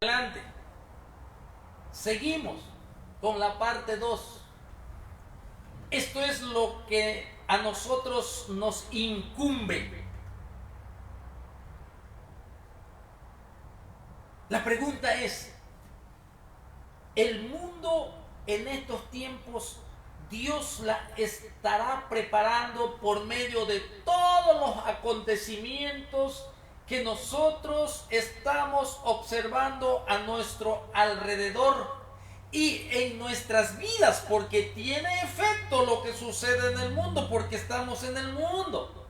Adelante. Seguimos con la parte 2. Esto es lo que a nosotros nos incumbe. La pregunta es, ¿el mundo en estos tiempos Dios la estará preparando por medio de todos los acontecimientos que nosotros estamos observando a nuestro alrededor y en nuestras vidas? Porque tiene efecto lo que sucede en el mundo, porque estamos en el mundo.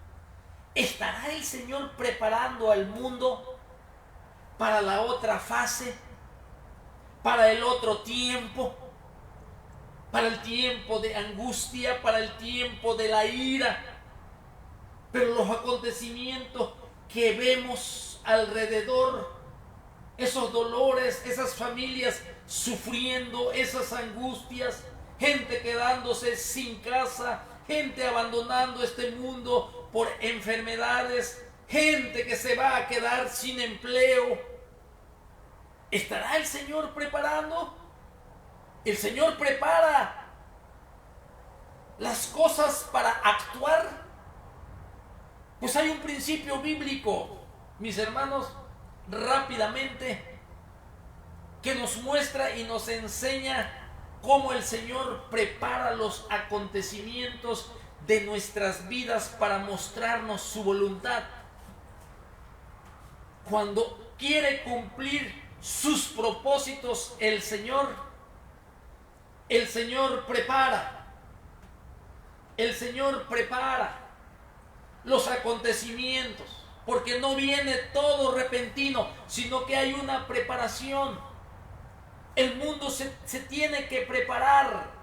¿Estará el Señor preparando al mundo para la otra fase, para el otro tiempo, para el tiempo de angustia, para el tiempo de la ira? Pero los acontecimientos que vemos alrededor, esos dolores, esas familias sufriendo, esas angustias, gente quedándose sin casa, gente abandonando este mundo por enfermedades, gente que se va a quedar sin empleo. ¿Estará el Señor preparando? El Señor prepara las cosas para actuar. Pues hay un principio bíblico, mis hermanos, rápidamente, que nos muestra y nos enseña cómo el Señor prepara los acontecimientos de nuestras vidas para mostrarnos su voluntad. Cuando quiere cumplir sus propósitos el Señor prepara los acontecimientos, porque no viene todo repentino, sino que hay una preparación. El mundo se tiene que preparar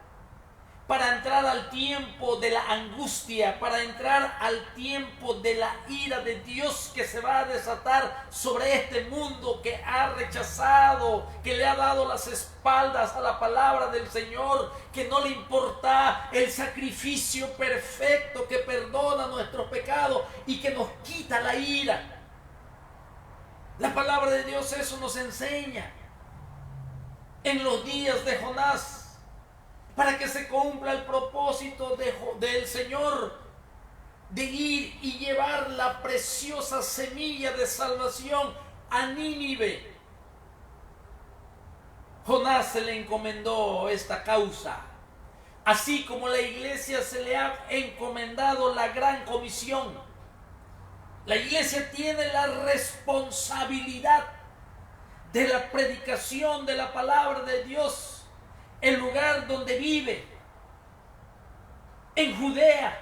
para entrar al tiempo de la angustia, para entrar al tiempo de la ira de Dios que se va a desatar sobre este mundo que ha rechazado, que le ha dado las espaldas a la palabra del Señor, que no le importa el sacrificio perfecto que perdona nuestros pecados y que nos quita la ira. La palabra de Dios eso nos enseña. En los días de Jonás, para que se cumpla el propósito del Señor de ir y llevar la preciosa semilla de salvación a Nínive. Jonás se le encomendó esta causa, así como la iglesia se le ha encomendado la gran comisión. La iglesia tiene la responsabilidad de la predicación de la palabra de Dios, el lugar donde vive, en Judea,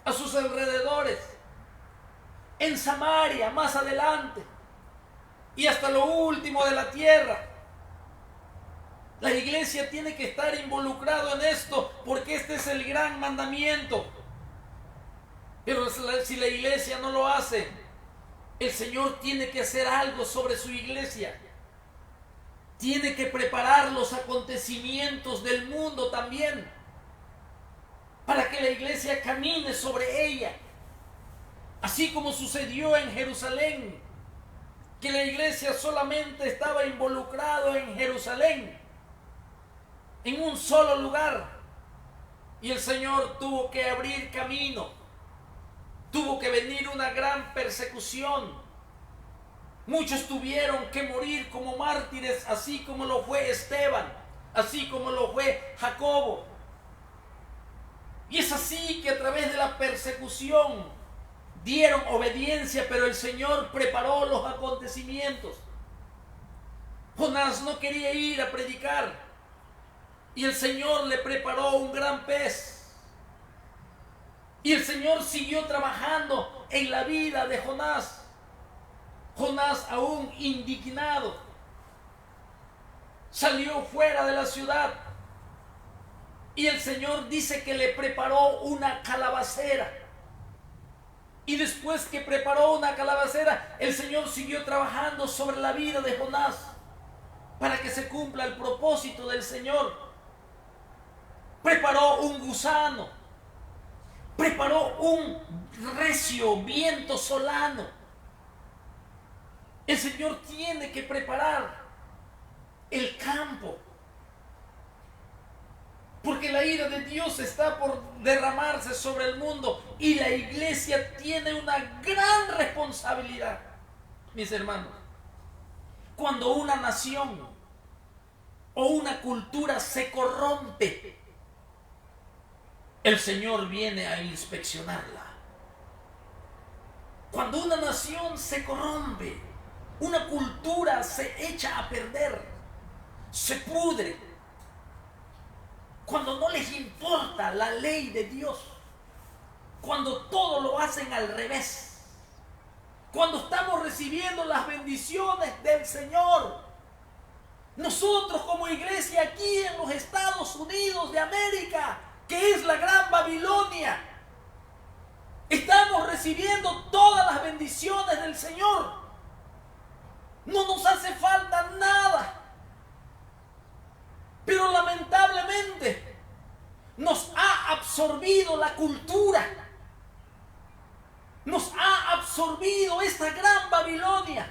a sus alrededores, en Samaria, más adelante, y hasta lo último de la tierra. La iglesia tiene que estar involucrado en esto, porque este es el gran mandamiento. Pero si la iglesia no lo hace, el Señor tiene que hacer algo sobre su iglesia. Tiene que preparar los acontecimientos del mundo también, para que la iglesia camine sobre ella. Así como sucedió en Jerusalén, que la iglesia solamente estaba involucrado en Jerusalén, en un solo lugar, y el Señor tuvo que abrir camino, tuvo que venir una gran persecución. Muchos tuvieron que morir como mártires, así como lo fue Esteban, así como lo fue Jacobo. Y es así que a través de la persecución dieron obediencia, pero el Señor preparó los acontecimientos. Jonás no quería ir a predicar y el Señor le preparó un gran pez. Y el Señor siguió trabajando en la vida de Jonás. Jonás, aún indignado, salió fuera de la ciudad y el Señor dice que le preparó una calabacera. Y después que preparó una calabacera, el Señor siguió trabajando sobre la vida de Jonás para que se cumpla el propósito del Señor. Preparó un gusano, preparó un recio viento solano. El Señor tiene que preparar Porque la ira de Dios está por derramarse sobre el mundo y la iglesia tiene una gran responsabilidad, mis hermanos. Cuando una nación o una cultura se corrompe, el Señor viene a inspeccionarla. Cuando una nación se corrompe, una cultura se echa a perder, se pudre, cuando no les importa la ley de Dios, cuando todo lo hacen al revés, cuando estamos recibiendo las bendiciones del Señor, nosotros como iglesia aquí en los Estados Unidos de América, que es la gran Babilonia, estamos recibiendo todas las bendiciones del Señor. No nos hace falta nada. Pero lamentablemente nos ha absorbido la cultura. Nos ha absorbido esta gran Babilonia.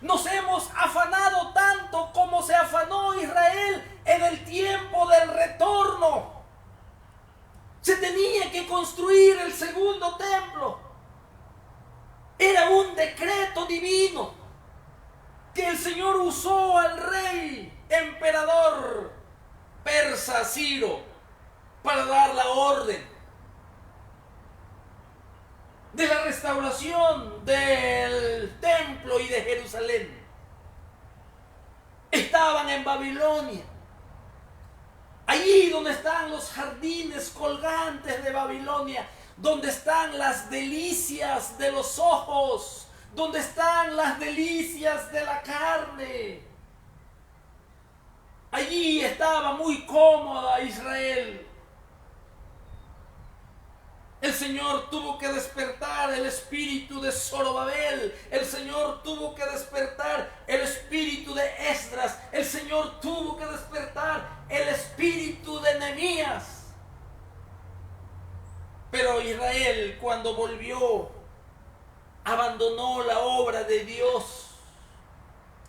Nos hemos afanado tanto como se afanó Israel en el tiempo del retorno. Se tenía que construir el segundo templo. Era un decreto divino que el Señor usó al rey emperador persa Ciro para dar la orden de la restauración del templo y de Jerusalén. Estaban en Babilonia, allí donde están los jardines colgantes de Babilonia, donde están las delicias de los ojos, donde están las delicias de la carne. Allí estaba muy cómoda Israel. El Señor tuvo que despertar el espíritu de Zorobabel. El Señor tuvo que despertar el espíritu de Esdras. El Señor tuvo que despertar el espíritu de Nehemías. Pero Israel, cuando volvió, abandonó la obra de Dios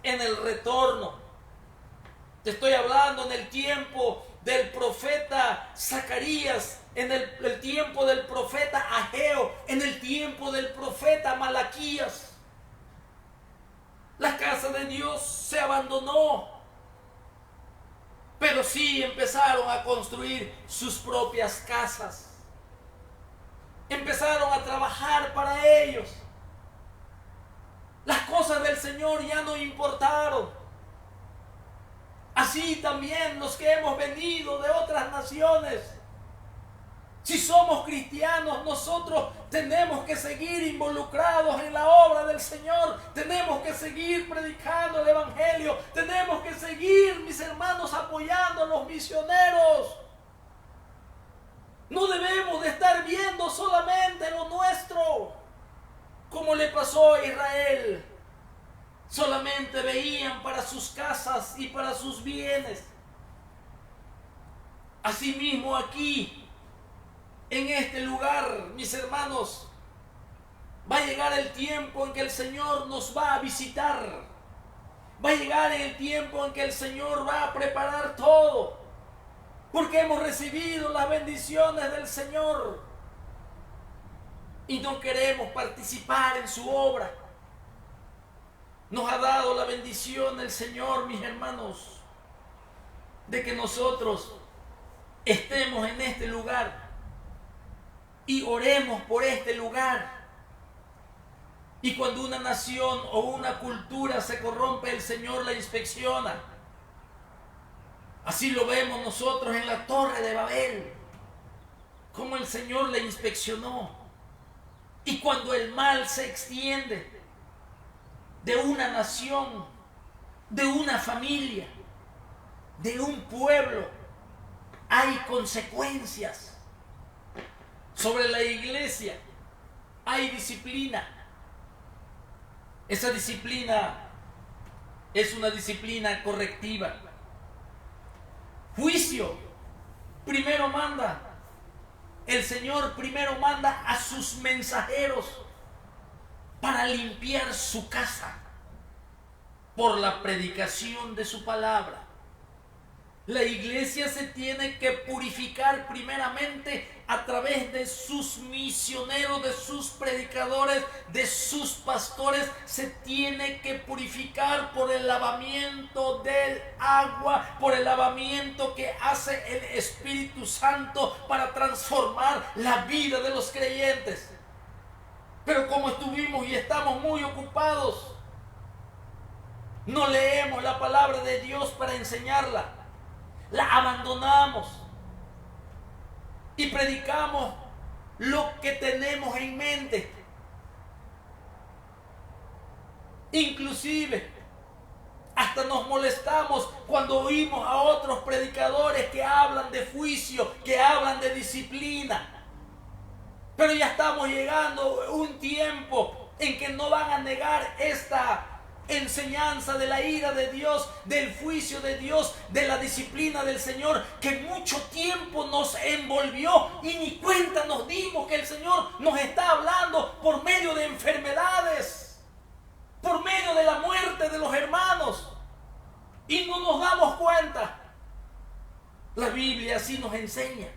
en el retorno. Te estoy hablando en el tiempo del profeta Zacarías, en el tiempo del profeta Ageo, en el tiempo del profeta Malaquías. La casa de Dios se abandonó, pero sí empezaron a construir sus propias casas. Empezaron a trabajar para ellos. Las cosas del Señor ya no importaron. Así también los que hemos venido de otras naciones. Si somos cristianos, nosotros tenemos que seguir involucrados en la obra del Señor. Tenemos que seguir predicando el Evangelio. Tenemos que seguir, mis hermanos, apoyando a los misioneros. No debemos de estar viendo solamente lo nuestro, como le pasó a Israel. Solamente veían para sus casas y para sus bienes. Asimismo aquí, en este lugar, mis hermanos, va a llegar el tiempo en que el Señor nos va a visitar. Va a llegar el tiempo en que el Señor va a preparar todo, porque hemos recibido las bendiciones del Señor y no queremos participar en su obra. Nos ha dado la bendición el Señor, mis hermanos, de que nosotros estemos en este lugar y oremos por este lugar. Y cuando una nación o una cultura se corrompe, el Señor la inspecciona. Así lo vemos nosotros en la Torre de Babel, como el Señor la inspeccionó. Y cuando el mal se extiende de una nación, de una familia, de un pueblo, hay consecuencias. Sobre la iglesia hay disciplina. Esa disciplina es una disciplina correctiva. Juicio, primero manda. El Señor primero manda a sus mensajeros para limpiar su casa por la predicación de su palabra. La iglesia se tiene que purificar primeramente a través de sus misioneros, de sus predicadores, de sus pastores. Se tiene que purificar por el lavamiento del agua, por el lavamiento que hace el Espíritu Santo para transformar la vida de los creyentes. Pero como estuvimos y estamos muy ocupados, no leemos la palabra de Dios para enseñarla. La abandonamos y predicamos lo que tenemos en mente. Inclusive hasta nos molestamos cuando oímos a otros predicadores que hablan de juicio, que hablan de disciplina. Pero ya estamos llegando a un tiempo en que no van a negar esta enseñanza de la ira de Dios, del juicio de Dios, de la disciplina del Señor, que mucho tiempo nos envolvió y ni cuenta nos dimos que el Señor nos está hablando por medio de enfermedades, por medio de la muerte de los hermanos, y no nos damos cuenta. La Biblia así nos enseña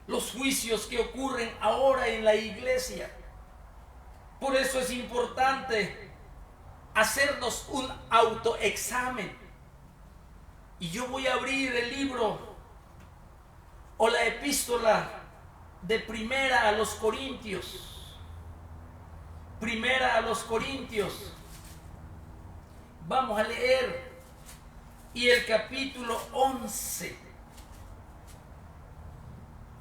los juicios que ocurren ahora en la iglesia. Por eso es importante hacernos un autoexamen. Y yo voy a abrir el libro o la epístola de Primera a los Corintios. Primera a los Corintios. Vamos a leer. Y el capítulo 11.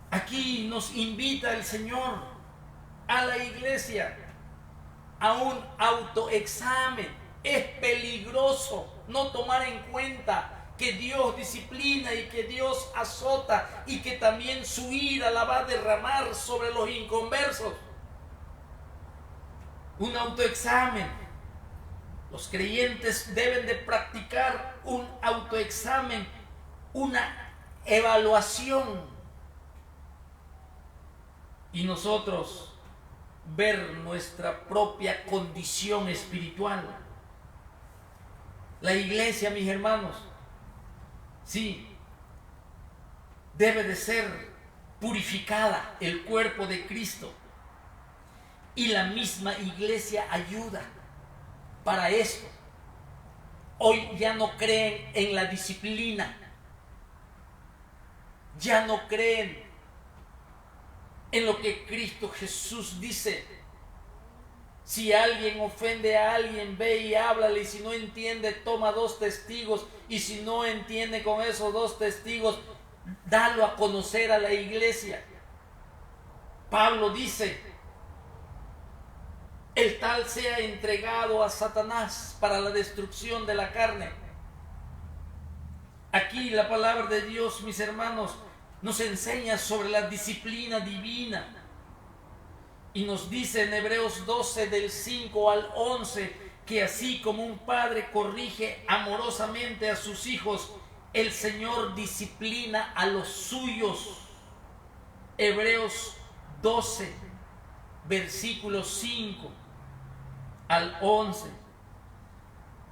Aquí nos invita el Señor a la iglesia a un autoexamen. Es peligroso no tomar en cuenta que Dios disciplina y que Dios azota y que también su ira la va a derramar sobre los inconversos. Un autoexamen. Los creyentes deben de practicar un autoexamen, una evaluación. Y nosotros ver nuestra propia condición espiritual. La iglesia, mis hermanos, sí, debe de ser purificada, el cuerpo de Cristo. Y la misma iglesia ayuda para esto. Hoy ya no creen en la disciplina, ya no creen en lo que Cristo Jesús dice. Si alguien ofende a alguien, ve y háblale, y si no entiende, toma 2 testigos, y si no entiende con esos 2 testigos, dalo a conocer a la iglesia. Pablo dice: el tal sea entregado a Satanás para la destrucción de la carne. Aquí la palabra de Dios, mis hermanos, nos enseña sobre la disciplina divina. Y nos dice en Hebreos 12 del 5 al 11 que así como un padre corrige amorosamente a sus hijos, el Señor disciplina a los suyos. Hebreos 12 versículos 5 al 11.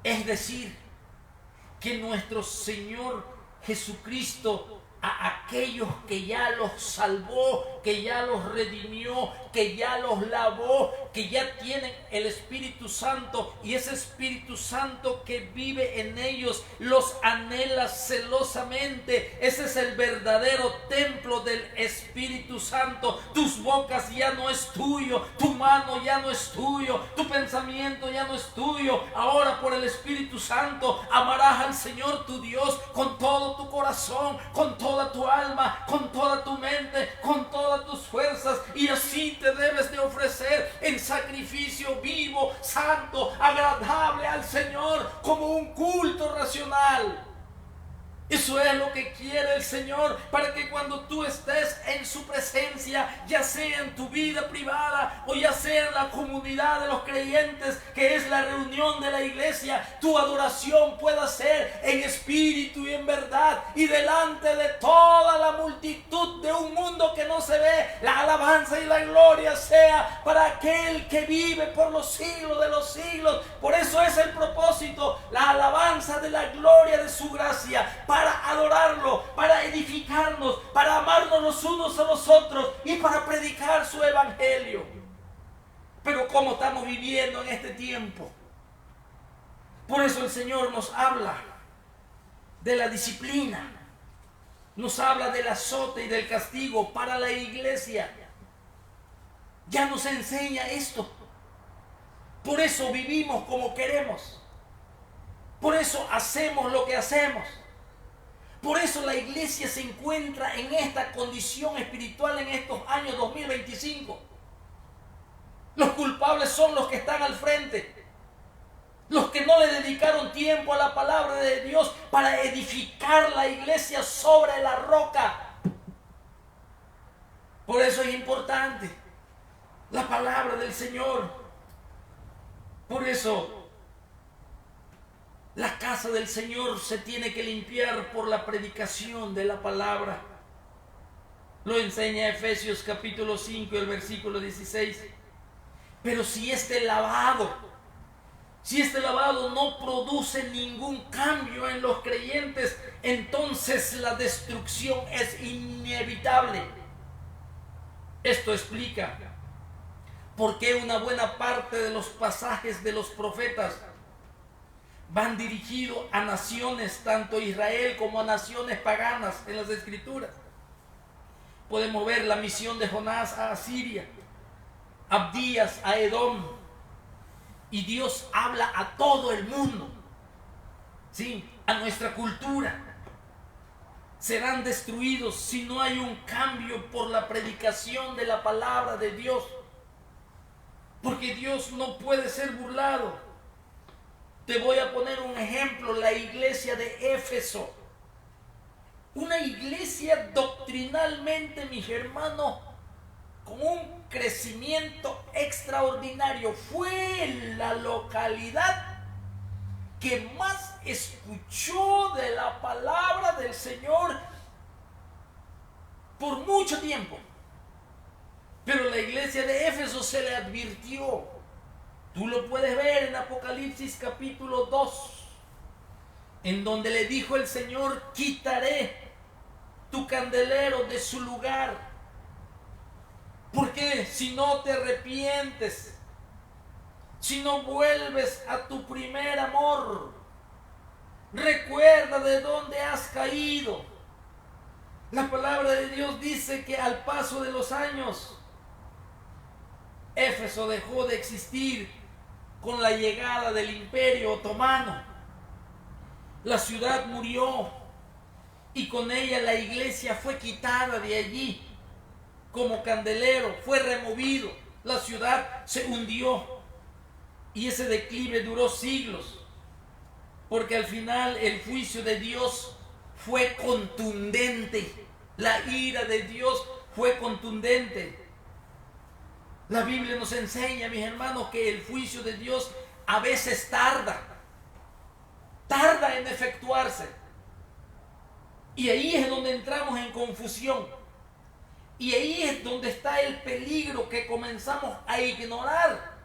Es decir, que nuestro Señor Jesucristo, a aquellos que ya los salvó, que ya los redimió, que ya los lavó, que ya tienen el Espíritu Santo, y ese Espíritu Santo que vive en ellos los anhela celosamente. Ese es el verdadero templo del Espíritu Santo. Tus bocas ya no es tuyo, tu mano ya no es tuyo, tu pensamiento ya no es tuyo. Ahora por el Espíritu Santo amarás al Señor tu Dios con todo tu corazón, con toda tu alma, con toda tu mente, con todas tus fuerzas, y así te debes de ofrecer en sacrificio vivo, santo, agradable al Señor, como un culto racional. Eso es lo que quiere el Señor, para que cuando tú estés en su presencia, ya sea en tu vida privada o ya sea en la comunidad de los creyentes, que es la reunión de la iglesia, tu adoración pueda ser en espíritu y en verdad, y delante de toda la multitud de un mundo que no se ve, la alabanza y la gloria sea para aquel que vive por los siglos de los siglos. Por eso es el propósito, la alabanza de la gloria de su gracia, para adorarlo, para edificarnos, para amarnos los unos a los otros y para predicar su evangelio. Pero ¿cómo estamos viviendo en este tiempo? Por eso el Señor nos habla de la disciplina, nos habla del azote y del castigo para la iglesia. Ya nos enseña esto. Por eso vivimos como queremos. Por eso hacemos lo que hacemos. Por eso la iglesia se encuentra en esta condición espiritual en estos años 2025. Los culpables son los que están al frente. Los que no le dedicaron tiempo a la palabra de Dios para edificar la iglesia sobre la roca. Por eso es importante la palabra del Señor. Por eso la casa del Señor se tiene que limpiar por la predicación de la palabra. Lo enseña Efesios capítulo 5, el versículo 16. Pero si este lavado no produce ningún cambio en los creyentes, entonces la destrucción es inevitable. Esto explica por qué una buena parte de los pasajes de los profetas van dirigidos a naciones, tanto Israel como a naciones paganas en las Escrituras. Podemos ver la misión de Jonás a Asiria, Abdías a Edom, y Dios habla a todo el mundo, ¿sí? A nuestra cultura. Serán destruidos si no hay un cambio por la predicación de la palabra de Dios, porque Dios no puede ser burlado. Te voy a poner un ejemplo: la iglesia de Éfeso, una iglesia doctrinalmente, mis hermanos, con un crecimiento extraordinario. Fue la localidad que más escuchó de la palabra del Señor por mucho tiempo. Pero la iglesia de Éfeso se le advirtió. Tú lo puedes ver en Apocalipsis capítulo 2, en donde le dijo el Señor: quitaré tu candelero de su lugar. Porque si no te arrepientes, si no vuelves a tu primer amor, recuerda de dónde has caído. La palabra de Dios dice que al paso de los años, Éfeso dejó de existir con la llegada del Imperio Otomano. La ciudad murió y con ella la iglesia fue quitada de allí. Como candelero fue removido, la ciudad se hundió y ese declive duró siglos, porque al final el juicio de Dios fue contundente, la ira de Dios fue contundente. La Biblia nos enseña, mis hermanos, que el juicio de Dios a veces tarda en efectuarse, y ahí es donde entramos en confusión. Y ahí es donde está el peligro, que comenzamos a ignorar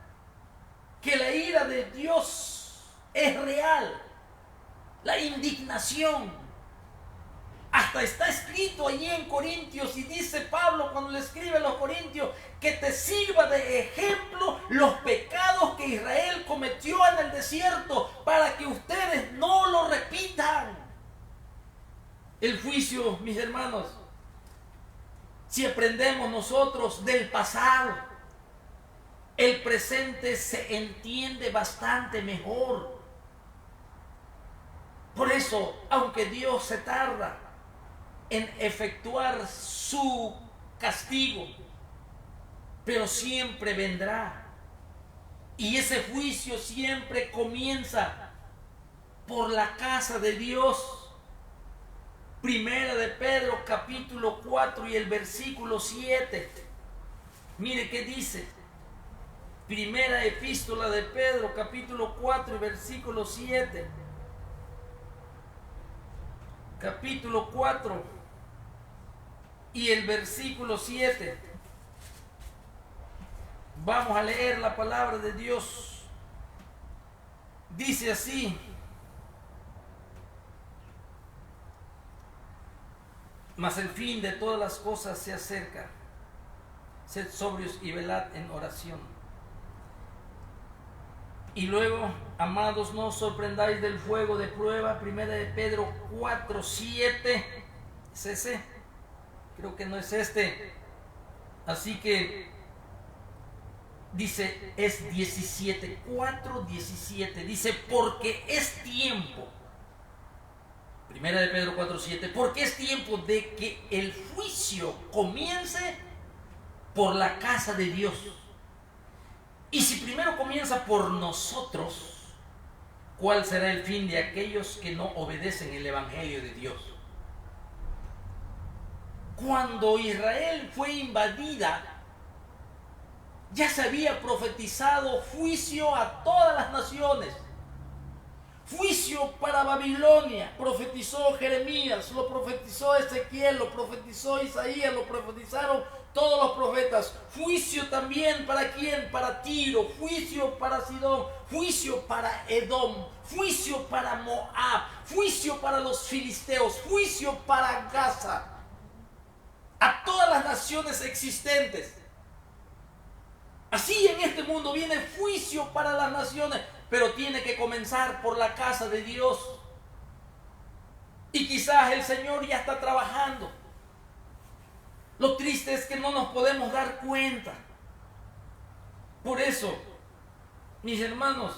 que la ira de Dios es real. La indignación. Hasta está escrito allí en Corintios, y dice Pablo cuando le escribe a los Corintios, que te sirva de ejemplo los pecados que Israel cometió en el desierto, para que ustedes no lo repitan. El juicio, mis hermanos, si aprendemos nosotros del pasado, el presente se entiende bastante mejor. Por eso, aunque Dios se tarda en efectuar su castigo, pero siempre vendrá. Y ese juicio siempre comienza por la casa de Dios. Primera de Pedro capítulo 4 y el versículo 7. Mire qué dice. Primera epístola de Pedro capítulo 4 y versículo 7. Capítulo 4 y el versículo 7. Vamos a leer la palabra de Dios. Dice así: Mas el fin de todas las cosas se acerca. Sed sobrios y velad en oración. Y luego, amados, no os sorprendáis del fuego de prueba. Primera de Pedro 4:7. ¿Es ese? Creo que no es este. Así que dice, es 17, 4:17. Dice, porque es tiempo. Primera de Pedro 4:7. Porque es tiempo de que el juicio comience por la casa de Dios. Y si primero comienza por nosotros, ¿cuál será el fin de aquellos que no obedecen el Evangelio de Dios? Cuando Israel fue invadida, ya se había profetizado juicio a todas las naciones. Juicio para Babilonia, profetizó Jeremías, lo profetizó Ezequiel, lo profetizó Isaías, lo profetizaron todos los profetas. Juicio también para quién, para Tiro, juicio para Sidón, juicio para Edom, juicio para Moab, juicio para los filisteos, juicio para Gaza, a todas las naciones existentes. Así en este mundo viene juicio para las naciones, pero tiene que comenzar por la casa de Dios. Y quizás el Señor ya está trabajando. Lo triste es que no nos podemos dar cuenta. Por eso, mis hermanos,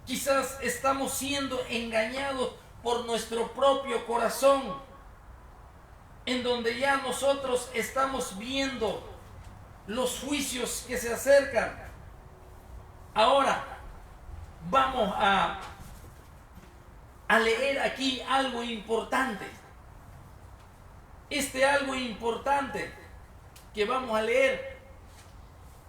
quizás estamos siendo engañados por nuestro propio corazón, en donde ya nosotros estamos viendo los juicios que se acercan. Ahora vamos a leer aquí algo importante. Este algo importante que vamos a leer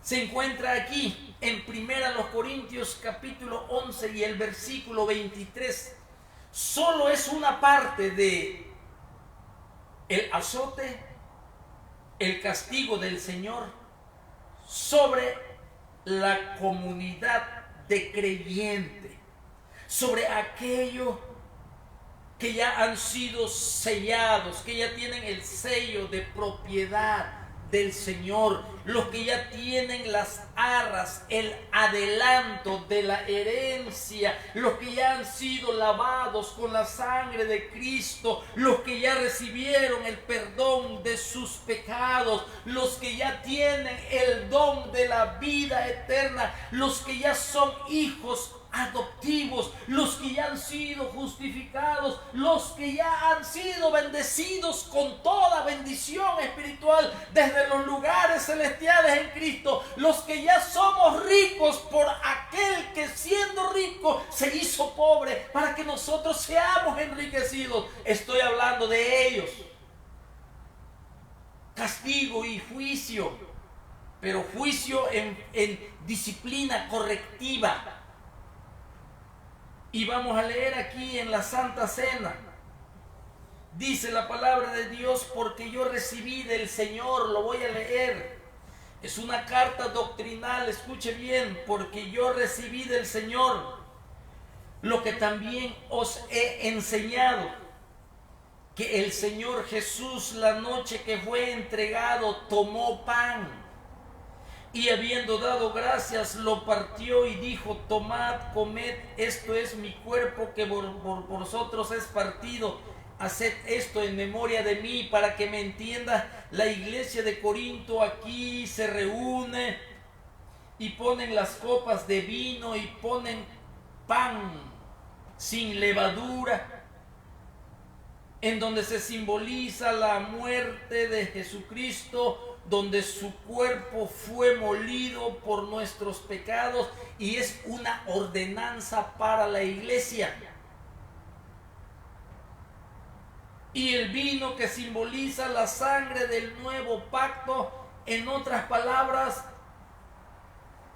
se encuentra aquí en 1 Corintios capítulo 11 y el versículo 23. Solo es una parte de el azote, el castigo del Señor sobre la comunidad de creyentes, sobre aquellos que ya han sido sellados, que ya tienen el sello de propiedad del Señor, los que ya tienen las arras, el adelanto de la herencia, los que ya han sido lavados con la sangre de Cristo, los que ya recibieron el perdón de sus pecados, los que ya tienen el don de la vida eterna, los que ya son hijos adoptivos, los que ya han sido justificados, los que ya han sido bendecidos con toda bendición espiritual desde los lugares celestiales en Cristo, los que ya somos ricos por aquel que siendo rico se hizo pobre para que nosotros seamos enriquecidos. Estoy hablando de ellos. Castigo y juicio, pero juicio en disciplina correctiva. Y vamos a leer aquí en la Santa Cena. Dice la palabra de Dios, porque yo recibí del Señor, lo voy a leer. Es una carta doctrinal, escuche bien, porque yo recibí del Señor lo que también os he enseñado, que el Señor Jesús la noche que fue entregado tomó pan. Y habiendo dado gracias, lo partió y dijo, tomad, comed, esto es mi cuerpo que por vosotros es partido. Haced esto en memoria de mí. Para que me entienda, la iglesia de Corinto aquí se reúne y ponen las copas de vino y ponen pan sin levadura, en donde se simboliza la muerte de Jesucristo, donde su cuerpo fue molido por nuestros pecados, y es una ordenanza para la iglesia. Y el vino que simboliza la sangre del nuevo pacto. En otras palabras,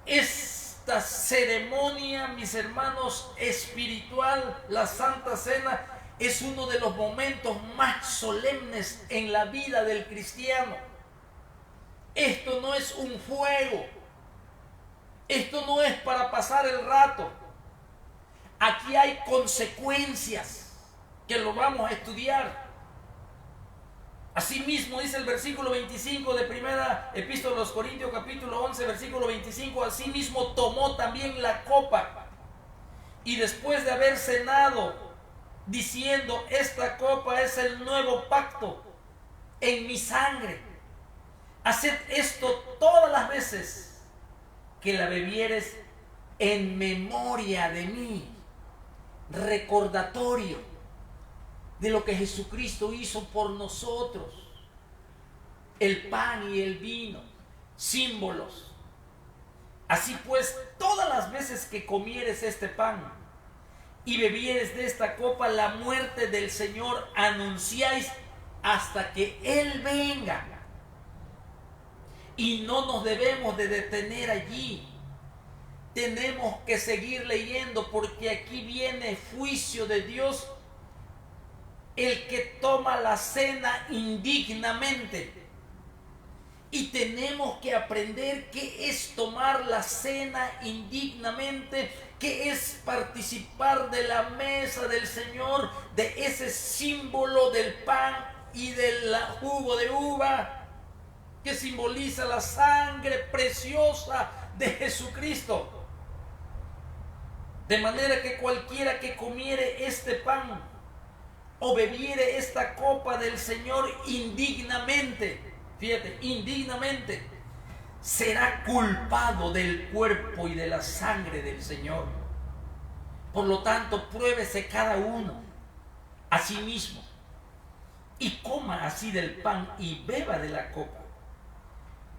esta ceremonia, mis hermanos, espiritual, la Santa Cena, es uno de los momentos más solemnes en la vida del cristiano. Esto no es un juego. Esto no es para pasar el rato. Aquí hay consecuencias que lo vamos a estudiar. Asimismo, dice el versículo 25 de primera epístola de los Corintios, capítulo 11, versículo 25, asimismo tomó también la copa, y después de haber cenado, diciendo: esta copa es el nuevo pacto en mi sangre. Haced esto todas las veces que la bebieres en memoria de mí. Recordatorio de lo que Jesucristo hizo por nosotros. El pan y el vino, símbolos. Así pues, todas las veces que comieres este pan y bebieres de esta copa, la muerte del Señor anunciáis hasta que Él venga. Y no nos debemos de detener allí. Tenemos que seguir leyendo, porque aquí viene juicio de Dios. El que toma la cena indignamente. Y tenemos que aprender qué es tomar la cena indignamente, qué es participar de la mesa del Señor, de ese símbolo del pan y del jugo de uva, que simboliza la sangre preciosa de Jesucristo. De manera que cualquiera que comiere este pan o bebiere esta copa del Señor indignamente, fíjate, indignamente, será culpado del cuerpo y de la sangre del Señor. Por lo tanto, pruébese cada uno a sí mismo y coma así del pan y beba de la copa.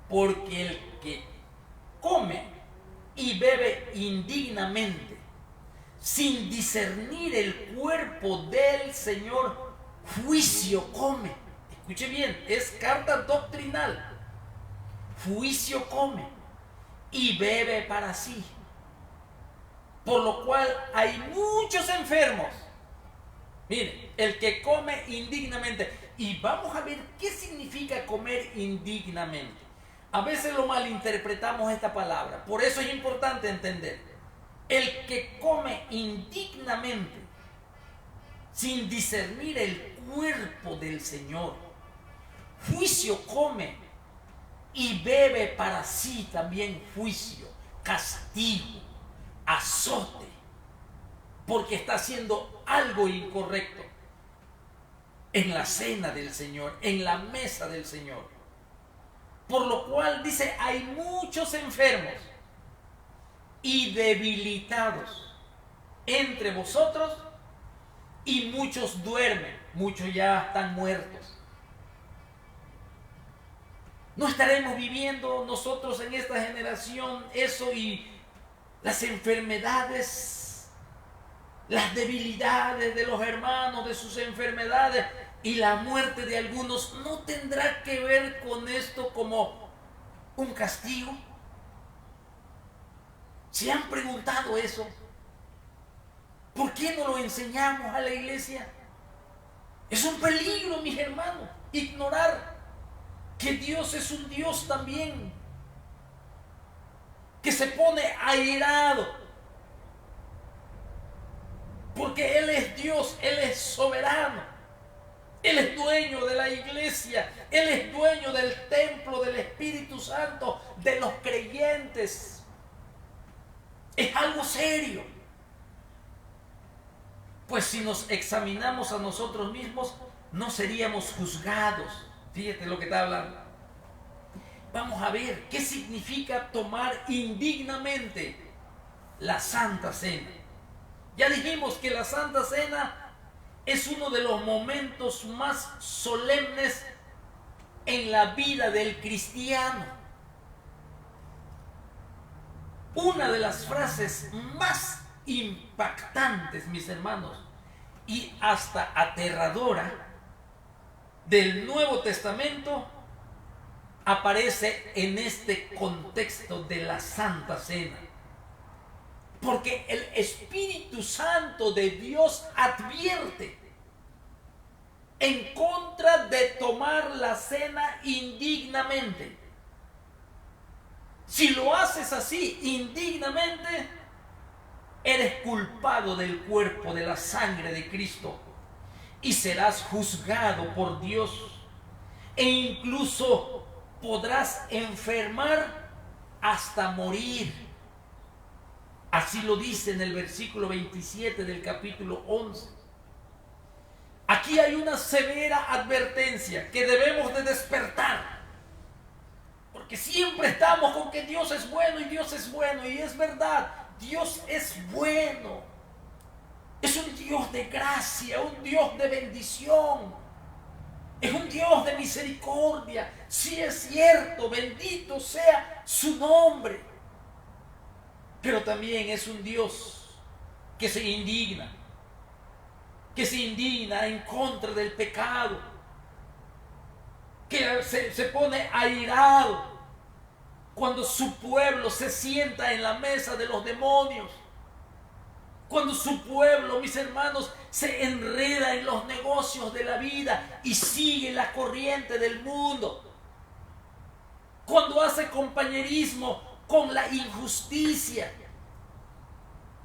Porque el que come y bebe indignamente, sin discernir el cuerpo del Señor, juicio come. Escuche bien, es carta doctrinal. Juicio come y bebe para sí. Por lo cual hay muchos enfermos. Mire, el que come indignamente. Y vamos a ver qué significa comer indignamente. A veces lo malinterpretamos esta palabra. Por eso es importante entender. El que come indignamente, sin discernir el cuerpo del Señor, juicio come y bebe para sí también juicio, castigo, azote, porque está haciendo algo incorrecto en la cena del Señor, en la mesa del Señor. Por lo cual dice, hay muchos enfermos y debilitados entre vosotros, y muchos duermen, muchos ya están muertos. No estaremos viviendo nosotros en esta generación eso, y las enfermedades, las debilidades de los hermanos, de sus enfermedades y la muerte de algunos, ¿no tendrá que ver con esto como un castigo? ¿Se han preguntado eso? ¿Por qué no lo enseñamos a la iglesia? Es un peligro, mis hermanos, ignorar que Dios es un Dios también que se pone airado, porque Él es Dios, Él es soberano, Él es dueño de la iglesia, Él es dueño del templo del Espíritu Santo, de los creyentes. Es algo serio. Pues si nos examinamos a nosotros mismos, no seríamos juzgados. Fíjate lo que está hablando. Vamos a ver qué significa tomar indignamente la Santa Cena. Ya dijimos que la Santa Cena es uno de los momentos más solemnes en la vida del cristiano. Una de las frases más impactantes, mis hermanos, y hasta aterradora del Nuevo Testamento aparece en este contexto de la Santa Cena. Porque el Espíritu Santo de Dios advierte en contra de tomar la cena indignamente. Si lo haces así, indignamente, eres culpado del cuerpo, de la sangre de Cristo, y serás juzgado por Dios. e incluso podrás enfermar hasta morir. Así lo dice en el versículo 27 del capítulo 11. Aquí hay una severa advertencia que debemos de despertar. Porque siempre estamos con que Dios es bueno y Dios es bueno. Y es verdad, Dios es bueno. Es un Dios de gracia, un Dios de bendición. Es un Dios de misericordia. Sí es cierto, bendito sea su nombre. Pero también es un Dios que se indigna en contra del pecado, que se pone airado cuando su pueblo se sienta en la mesa de los demonios, cuando su pueblo, mis hermanos, se enreda en los negocios de la vida y sigue la corriente del mundo, cuando hace compañerismo con la injusticia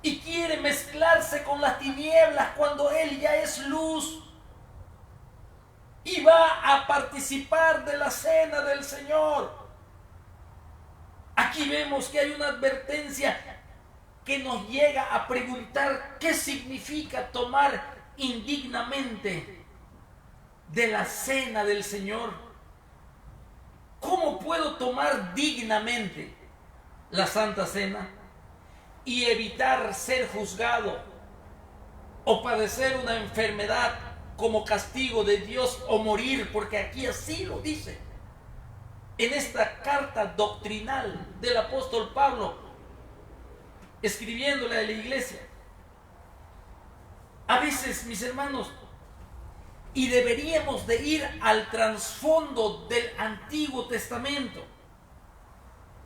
y quiere mezclarse con las tinieblas cuando Él ya es luz y va a participar de la cena del Señor. Aquí vemos que hay una advertencia que nos llega a preguntar qué significa tomar indignamente de la cena del Señor. ¿Cómo puedo tomar dignamente la Santa Cena y evitar ser juzgado o padecer una enfermedad como castigo de Dios o morir? Porque aquí así lo dice en esta carta doctrinal del apóstol Pablo, escribiéndole a la iglesia. A veces, mis hermanos, y deberíamos de ir al trasfondo del Antiguo Testamento.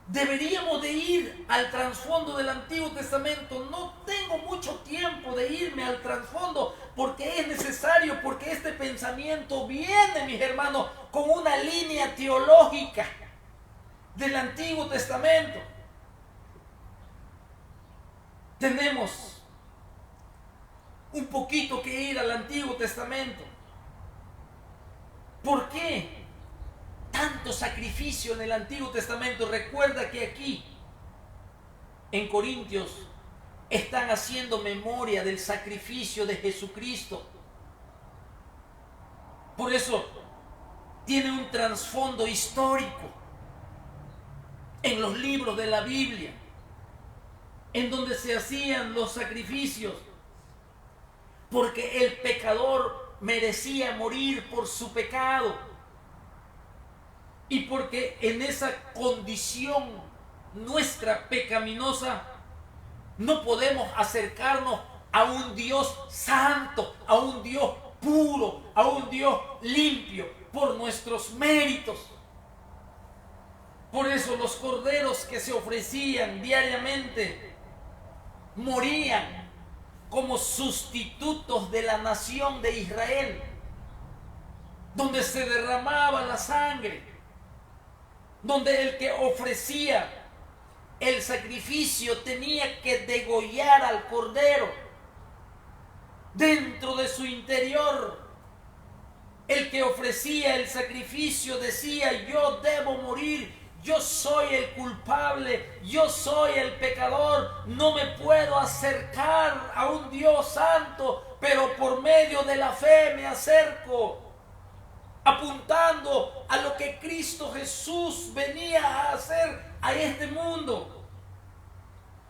Deberíamos de ir al trasfondo del Antiguo Testamento. No tengo mucho tiempo de irme al trasfondo porque es necesario, porque este pensamiento viene, mis hermanos, con una línea teológica del Antiguo Testamento. Tenemos un poquito que ir al Antiguo Testamento. ¿Por qué tanto sacrificio en el Antiguo Testamento? Recuerda que aquí en Corintios están haciendo memoria del sacrificio de Jesucristo. Por eso tiene un trasfondo histórico en los libros de la Biblia, en donde se hacían los sacrificios, porque el pecador merecía morir por su pecado y porque en esa condición nuestra pecaminosa no podemos acercarnos a un Dios santo, a un Dios puro, a un Dios limpio por nuestros méritos. Por eso los corderos que se ofrecían diariamente morían como sustitutos de la nación de Israel, donde se derramaba la sangre, donde el que ofrecía el sacrificio tenía que degollar al cordero. Dentro de su interior, el que ofrecía el sacrificio decía: yo debo morir, yo soy el culpable, yo soy el pecador, no me puedo acercar a un Dios santo, pero por medio de la fe me acerco, apuntando a lo que Cristo Jesús venía a hacer a este mundo.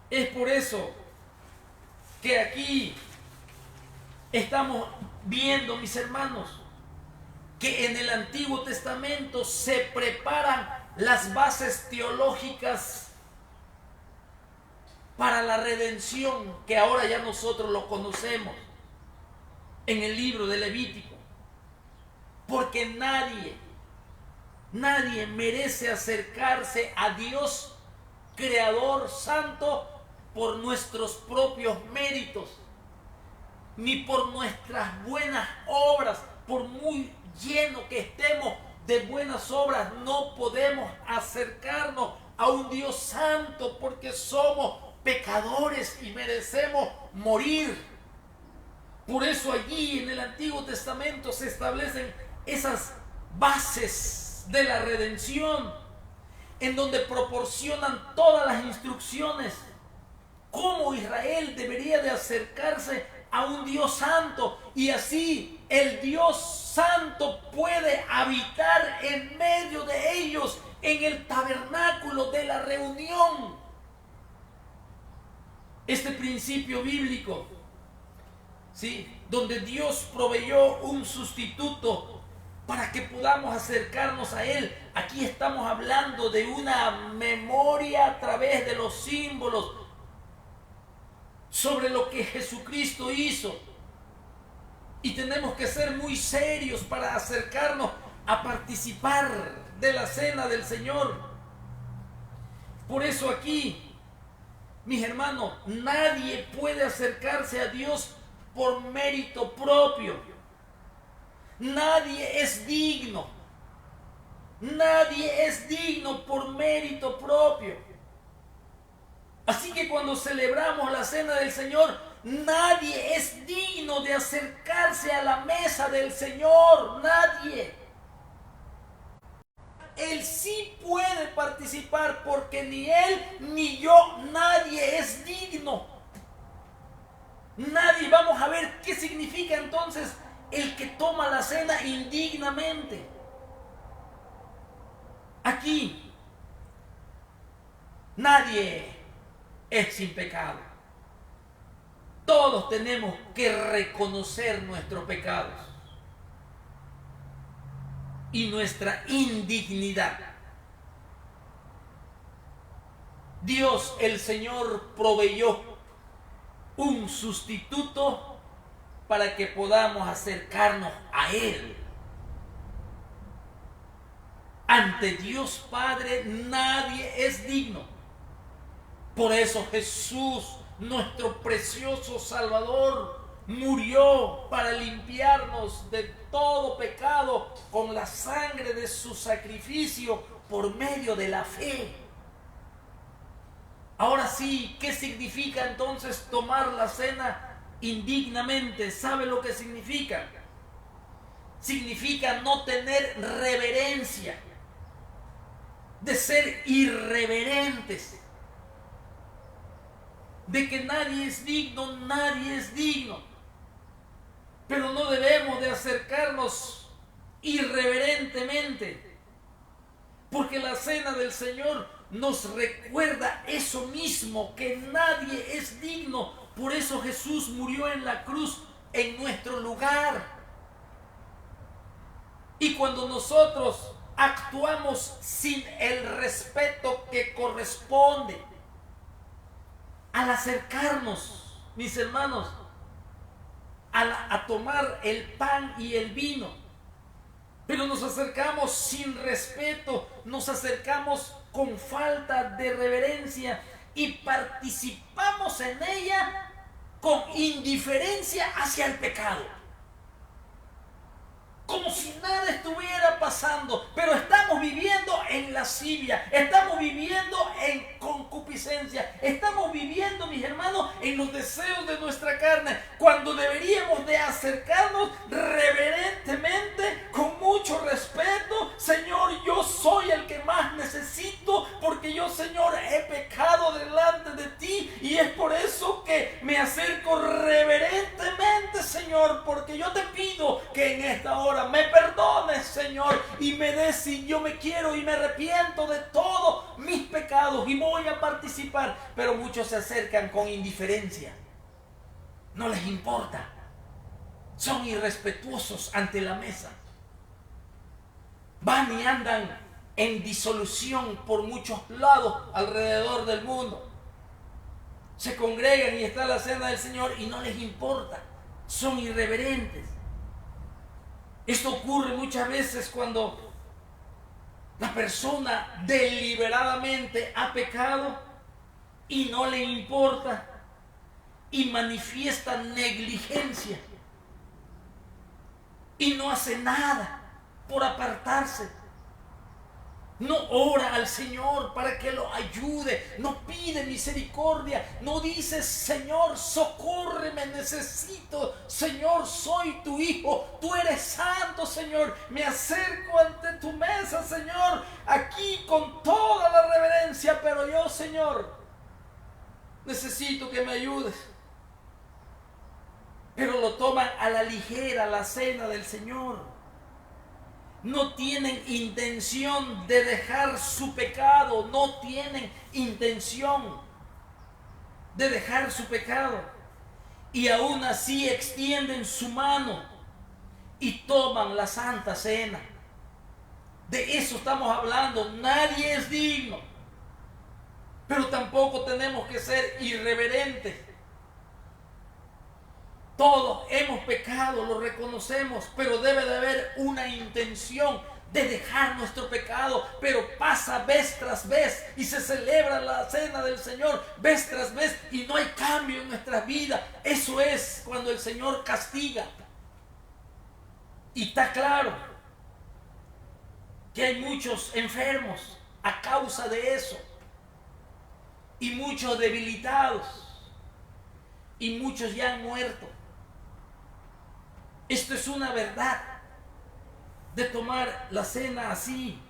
Es por eso que aquí estamos viendo, mis hermanos, que en el Antiguo Testamento se preparan las bases teológicas para la redención, que ahora ya nosotros lo conocemos en el libro de Levítico. Porque nadie merece acercarse a Dios Creador Santo por nuestros propios méritos, ni por nuestras buenas obras. Por muy lleno que estemos de buenas obras, no podemos acercarnos a un Dios santo, porque somos pecadores y merecemos morir. Por eso allí en el Antiguo Testamento se establecen esas bases de la redención, en donde proporcionan todas las instrucciones, cómo Israel debería de acercarse a un Dios santo, y así el Dios santo puede habitar en medio de ellos en el tabernáculo de la reunión. Este principio bíblico, ¿sí?, donde Dios proveyó un sustituto para que podamos acercarnos a Él. Aquí estamos hablando de una memoria a través de los símbolos sobre lo que Jesucristo hizo. Y tenemos que ser muy serios para acercarnos a participar de la cena del Señor. Por eso aquí, mis hermanos, nadie puede acercarse a Dios por mérito propio. Nadie es digno. Nadie es digno por mérito propio. Así que cuando celebramos la cena del Señor, nadie es digno de acercarse a la mesa del Señor. Nadie. Él sí puede participar, porque ni él ni yo, nadie es digno. Nadie. Vamos a ver qué significa entonces el que toma la cena indignamente. Aquí nadie es sin pecado. Todos tenemos que reconocer nuestros pecados y nuestra indignidad. Dios, el Señor, proveyó un sustituto para que podamos acercarnos a Él. Ante Dios Padre nadie es digno. Por eso Jesús, nuestro precioso Salvador, murió para limpiarnos de todo pecado con la sangre de su sacrificio por medio de la fe. Ahora sí, ¿qué significa entonces tomar la cena indignamente? ¿Sabe lo que significa? Significa no tener reverencia, de ser irreverentes, de que nadie es digno, nadie es digno. Pero no debemos de acercarnos irreverentemente, porque la cena del Señor nos recuerda eso mismo, que nadie es digno. Por eso Jesús murió en la cruz en nuestro lugar. Y cuando nosotros actuamos sin el respeto que corresponde, al acercarnos, mis hermanos, a tomar el pan y el vino, pero nos acercamos sin respeto, nos acercamos con falta de reverencia y participamos en ella con indiferencia hacia el pecado, como si nada estuviera pasando, pero estamos viviendo en lascivia, estamos viviendo en concupiscencia, estamos viviendo, mis hermanos, en los deseos de nuestra carne, cuando deberíamos de acercarnos reverentemente, con mucho respeto. Señor, yo soy el que más necesito, porque yo, Señor, he pecado delante de ti, y es por eso que me acerco reverentemente, Señor, porque yo te pido que en esta hora me perdones, Señor, y me des, si yo me quiero y me arrepiento de todos mis pecados y voy a participar. Pero muchos se acercan con indiferencia, no les importa, son irrespetuosos ante la mesa, van y andan en disolución por muchos lados alrededor del mundo, se congregan y está la cena del Señor y no les importa, son irreverentes. Esto ocurre muchas veces cuando la persona deliberadamente ha pecado y no le importa y manifiesta negligencia y no hace nada por apartarse. No ora al Señor para que lo ayude, no pide misericordia, no dice: Señor, socórreme, necesito, Señor, soy tu hijo, tú eres santo, Señor, me acerco ante tu mesa, Señor, aquí con toda la reverencia, pero yo, Señor, necesito que me ayudes. Pero lo toman a la ligera la cena del Señor. No tienen intención de dejar su pecado, no tienen intención de dejar su pecado. Y aún así extienden su mano y toman la Santa Cena. De eso estamos hablando. Nadie es digno, pero tampoco tenemos que ser irreverentes. Todos hemos pecado, lo reconocemos, pero debe de haber una intención de dejar nuestro pecado. Pero pasa vez tras vez y se celebra la cena del Señor vez tras vez y no hay cambio en nuestras vidas. Eso es cuando el Señor castiga. Y está claro que hay muchos enfermos a causa de eso, y muchos debilitados, y muchos ya han muerto. Esto es una verdad de tomar la cena así.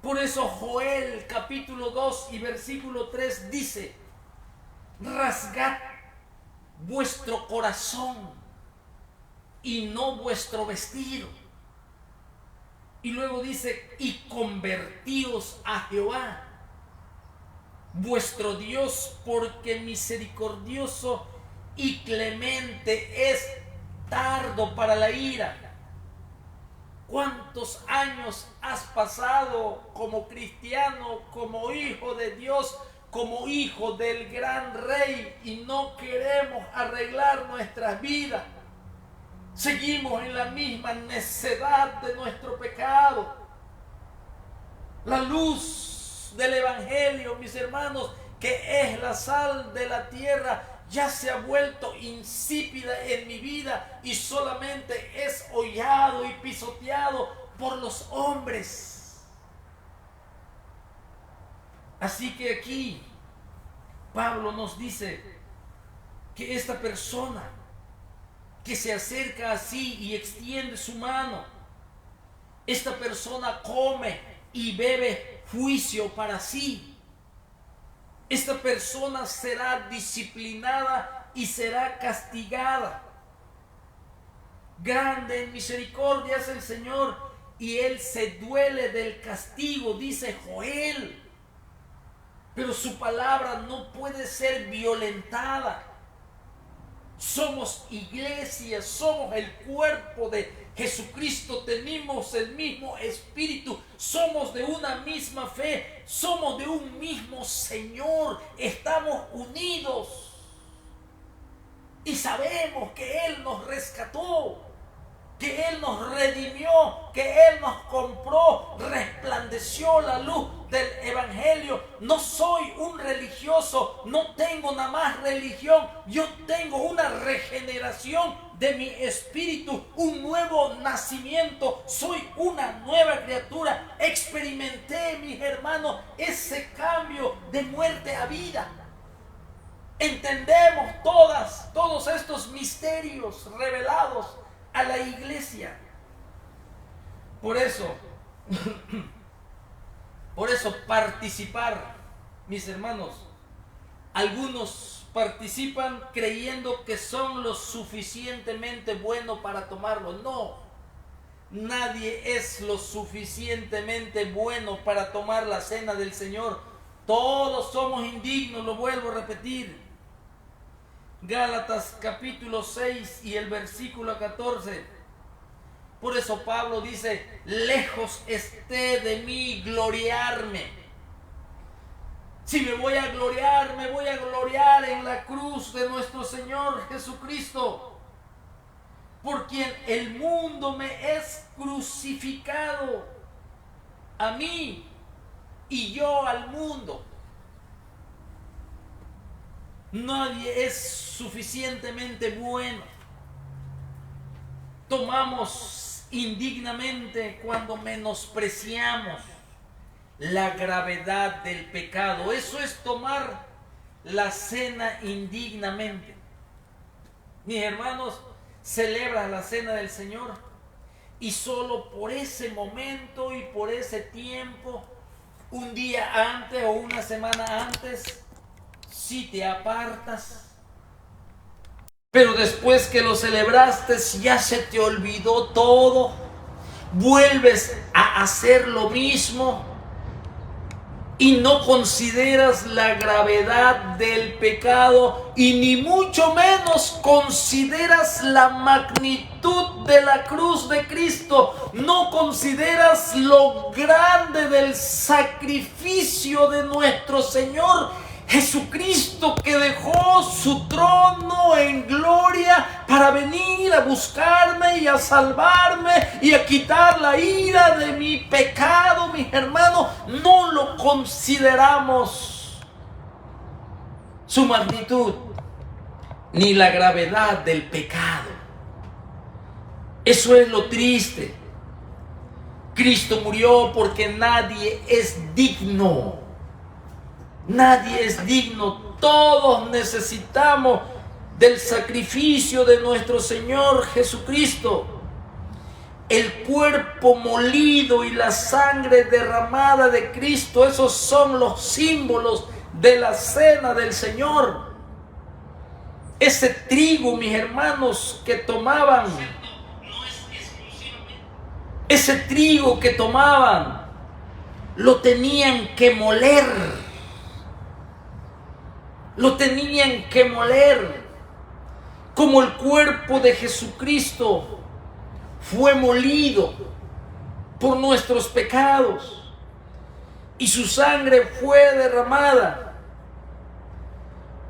Por eso Joel capítulo 2 y versículo 3 dice: rasgad vuestro corazón y no vuestro vestido. Y luego dice: y convertíos a Jehová vuestro Dios, porque misericordioso y clemente es, tardo para la ira. ¿Cuántos años has pasado como cristiano, como hijo de Dios, como hijo del gran Rey, y no queremos arreglar nuestras vidas? Seguimos en la misma necedad de nuestro pecado. La luz del Evangelio, mis hermanos, que es la sal de la tierra, ya se ha vuelto insípida en mi vida y solamente es hollado y pisoteado por los hombres. Así que aquí Pablo nos dice que esta persona que se acerca así y extiende su mano, esta persona come y bebe juicio para sí. Esta persona será disciplinada y será castigada. Grande en misericordia es el Señor, y Él se duele del castigo, dice Joel. Pero su palabra no puede ser violentada. Somos iglesia, somos el cuerpo de Jesucristo, tenemos el mismo espíritu, somos de una misma fe, somos de un mismo Señor, estamos unidos y sabemos que Él nos rescató, que Él nos redimió, que Él nos compró, resplandeció la luz del Evangelio. No soy un religioso, no tengo nada más religión, yo tengo una regeneración de mi espíritu, un nuevo nacimiento, soy una nueva criatura. Experimenté, mis hermanos, ese cambio de muerte a vida. Entendemos todos estos misterios revelados a la iglesia. Por eso participar, mis hermanos, algunos participan creyendo que son lo suficientemente buenos para tomarlo. No, nadie es lo suficientemente bueno para tomar la cena del Señor. Todos somos indignos, lo vuelvo a repetir. Gálatas capítulo 6 y el versículo 14. Por eso Pablo dice: lejos esté de mí gloriarme. Si me voy a gloriar en la cruz de nuestro Señor Jesucristo, por quien el mundo me es crucificado, a mí y yo al mundo. Nadie es suficientemente bueno. Tomamos indignamente cuando menospreciamos la gravedad del pecado. Eso es tomar la cena indignamente. Mis hermanos, celebras la cena del Señor y solo por ese momento y por ese tiempo, un día antes o una semana antes, si te apartas. Pero después que lo celebraste, ya se te olvidó todo. Vuelves a hacer lo mismo y no consideras la gravedad del pecado y ni mucho menos consideras la magnitud de la cruz de Cristo. No consideras lo grande del sacrificio de nuestro Señor Jesucristo, que dejó su trono en gloria para venir a buscarme y a salvarme y a quitar la ira de mi pecado. Mis hermanos, no lo consideramos su magnitud ni la gravedad del pecado. Eso es lo triste. Cristo murió porque nadie es digno. Nadie es digno. Todos necesitamos del sacrificio de nuestro Señor Jesucristo. El cuerpo molido y la sangre derramada de Cristo, esos son los símbolos de la cena del Señor. Ese trigo, mis hermanos, que tomaban, ese trigo que tomaban, lo tenían que moler. Lo tenían que moler, como el cuerpo de Jesucristo fue molido por nuestros pecados y su sangre fue derramada.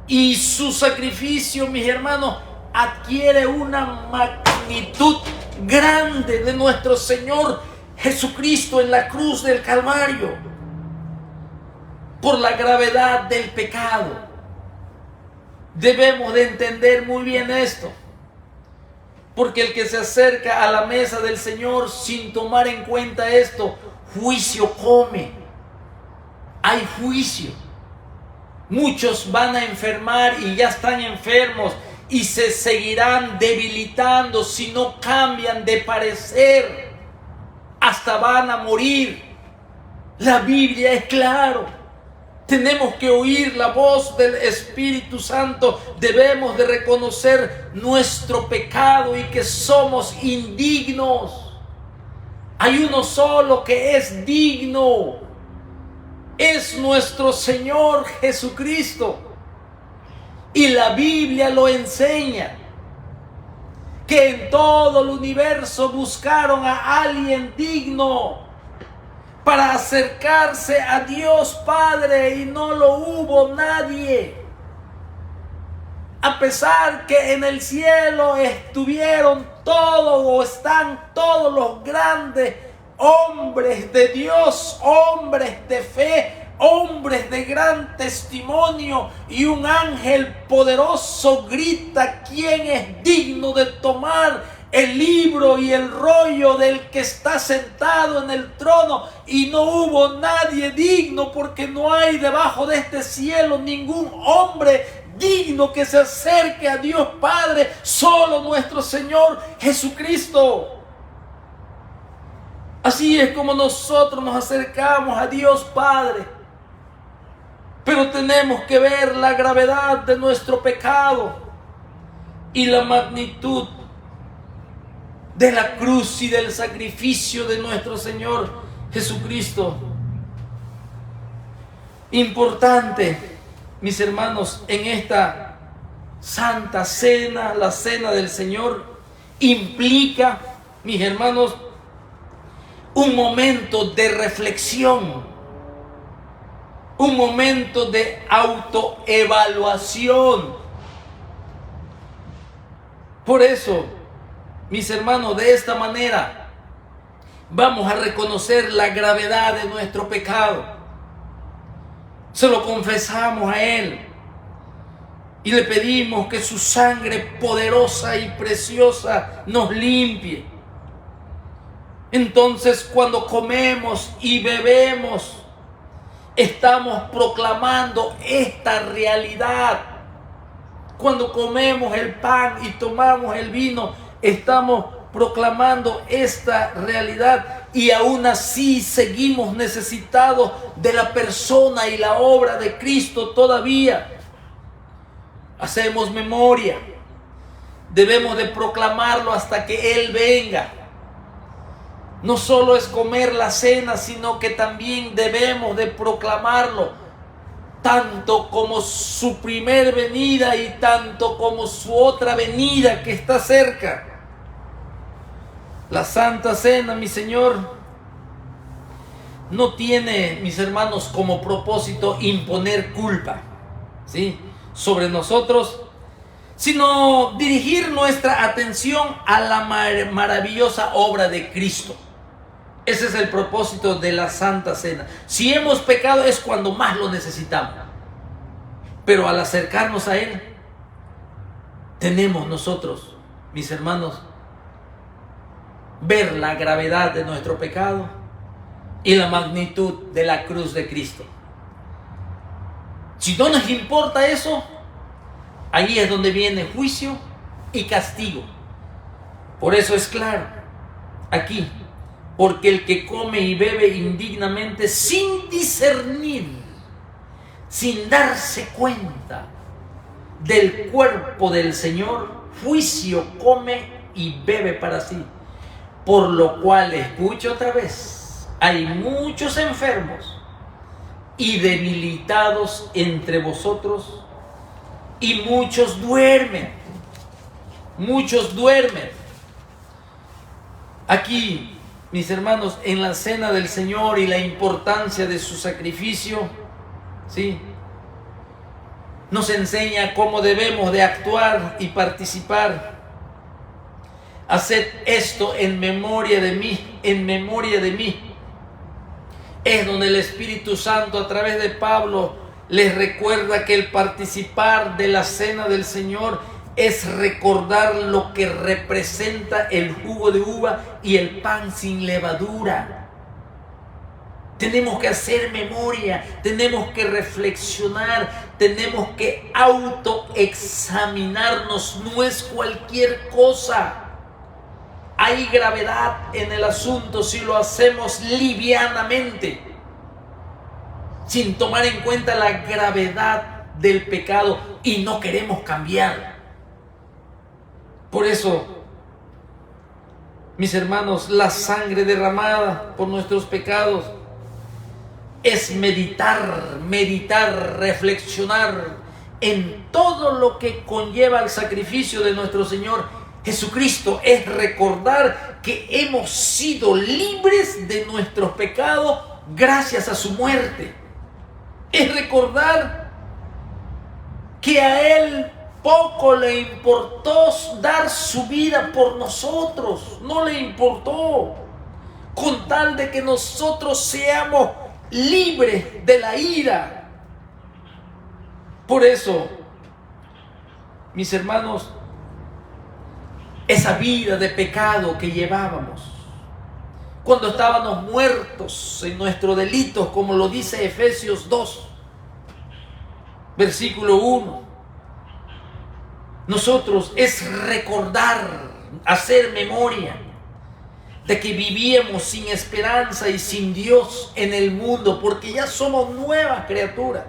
Y su sacrificio, mis hermanos, adquiere una magnitud grande de nuestro Señor Jesucristo en la cruz del Calvario, por la gravedad del pecado. Debemos de entender muy bien esto, porque el que se acerca a la mesa del Señor sin tomar en cuenta esto, juicio come. Hay juicio. Muchos van a enfermar y ya están enfermos y se seguirán debilitando si no cambian de parecer. Hasta van a morir. La Biblia es claro. Tenemos que oír la voz del Espíritu Santo. Debemos de reconocer nuestro pecado y que somos indignos. Hay uno solo que es digno. Es nuestro Señor Jesucristo. Y la Biblia lo enseña. Que en todo el universo buscaron a alguien digno para acercarse a Dios Padre y no lo hubo nadie. A pesar que en el cielo estuvieron todos o están todos los grandes hombres de Dios, hombres de fe, hombres de gran testimonio, y un ángel poderoso grita: ¿quién es digno de tomar el libro y el rollo del que está sentado en el trono? Y no hubo nadie digno, porque no hay debajo de este cielo ningún hombre digno que se acerque a Dios Padre, solo nuestro Señor Jesucristo. Así es como nosotros nos acercamos a Dios Padre. Pero tenemos que ver la gravedad de nuestro pecado y la magnitud de la cruz y del sacrificio de nuestro Señor Jesucristo. Importante, mis hermanos, en esta santa cena, la cena del Señor, implica, mis hermanos, un momento de reflexión, un momento de autoevaluación. Por eso, mis hermanos, de esta manera vamos a reconocer la gravedad de nuestro pecado. Se lo confesamos a Él y le pedimos que su sangre poderosa y preciosa nos limpie. Entonces, cuando comemos y bebemos, estamos proclamando esta realidad. Cuando comemos el pan y tomamos el vino, estamos proclamando esta realidad, y aún así seguimos necesitados de la persona y la obra de Cristo todavía. Hacemos memoria. Debemos de proclamarlo hasta que Él venga. No solo es comer la cena, sino que también debemos de proclamarlo, tanto como su primer venida y tanto como su otra venida que está cerca. La Santa Cena, mi Señor, no tiene, mis hermanos, como propósito imponer culpa, ¿sí?, sobre nosotros, sino dirigir nuestra atención a la maravillosa obra de Cristo. Ese es el propósito de la Santa Cena. Si hemos pecado es cuando más lo necesitamos, pero al acercarnos a Él, tenemos nosotros, mis hermanos, ver la gravedad de nuestro pecado y la magnitud de la cruz de Cristo. Si no nos importa eso, ahí es donde viene juicio y castigo. Por eso es claro aquí: porque el que come y bebe indignamente, sin discernir, sin darse cuenta del cuerpo del Señor, juicio come y bebe para sí. Por lo cual, escucho otra vez, hay muchos enfermos y debilitados entre vosotros, y muchos duermen. Muchos duermen. Aquí, mis hermanos, en la cena del Señor y la importancia de su sacrificio, ¿sí?, nos enseña cómo debemos de actuar y participar. Haced esto en memoria de mí, en memoria de mí. Es donde el Espíritu Santo, a través de Pablo, les recuerda que el participar de la cena del Señor es recordar lo que representa el jugo de uva y el pan sin levadura. Tenemos que hacer memoria, tenemos que reflexionar, tenemos que autoexaminarnos. No es cualquier cosa. Hay gravedad en el asunto si lo hacemos livianamente, sin tomar en cuenta la gravedad del pecado, y no queremos cambiar. Por eso, mis hermanos, la sangre derramada por nuestros pecados es meditar, reflexionar en todo lo que conlleva el sacrificio de nuestro Señor Jesucristo. Es recordar que hemos sido libres de nuestros pecados gracias a su muerte. Es recordar que a Él poco le importó dar su vida por nosotros. No le importó, con tal de que nosotros seamos libres de la ira. Por eso, mis hermanos, esa vida de pecado que llevábamos, cuando estábamos muertos en nuestros delitos, como lo dice Efesios 2, versículo 1, nosotros es recordar, hacer memoria de que vivíamos sin esperanza y sin Dios en el mundo, porque ya somos nuevas criaturas.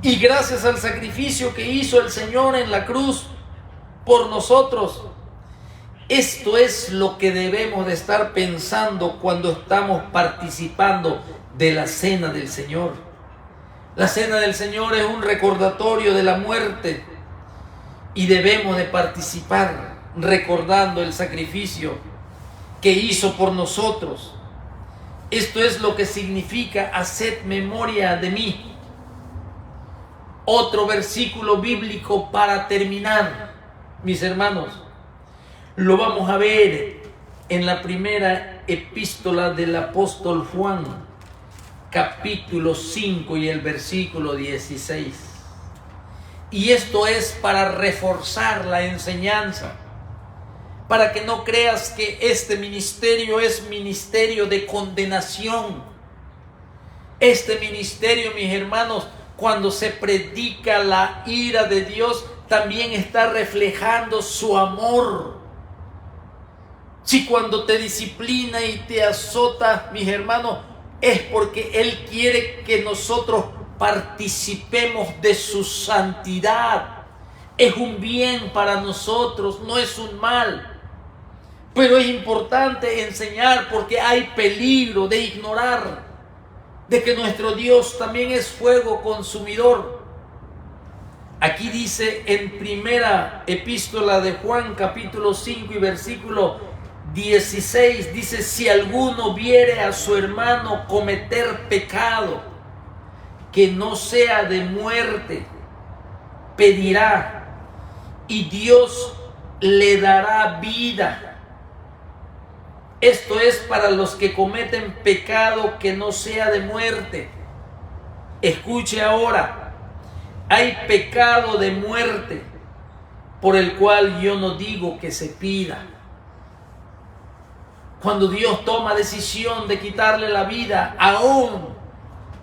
Y gracias al sacrificio que hizo el Señor en la cruz por nosotros, esto es lo que debemos de estar pensando cuando estamos participando de la cena del Señor. La cena del Señor es un recordatorio de la muerte, y debemos de participar recordando el sacrificio que hizo por nosotros. Esto es lo que significa: haced memoria de mí. Otro versículo bíblico para terminar, mis hermanos, lo vamos a ver en la primera epístola del apóstol Juan, capítulo 5 y el versículo 16. Y esto es para reforzar la enseñanza, para que no creas que este ministerio es ministerio de condenación. Este ministerio, mis hermanos, cuando se predica la ira de Dios, también está reflejando su amor. Si cuando te disciplina y te azota, mis hermanos, es porque Él quiere que nosotros participemos de su santidad. Es un bien para nosotros, no es un mal. Pero es importante enseñar porque hay peligro de ignorar de que nuestro Dios también es fuego consumidor. Aquí dice en primera epístola de Juan, capítulo 5 y versículo 16, dice: si alguno viere a su hermano cometer pecado que no sea de muerte, pedirá y Dios le dará vida. Esto es para los que cometen pecado que no sea de muerte. Escuche ahora, hay pecado de muerte por el cual yo no digo que se pida. Cuando Dios toma decisión de quitarle la vida, aún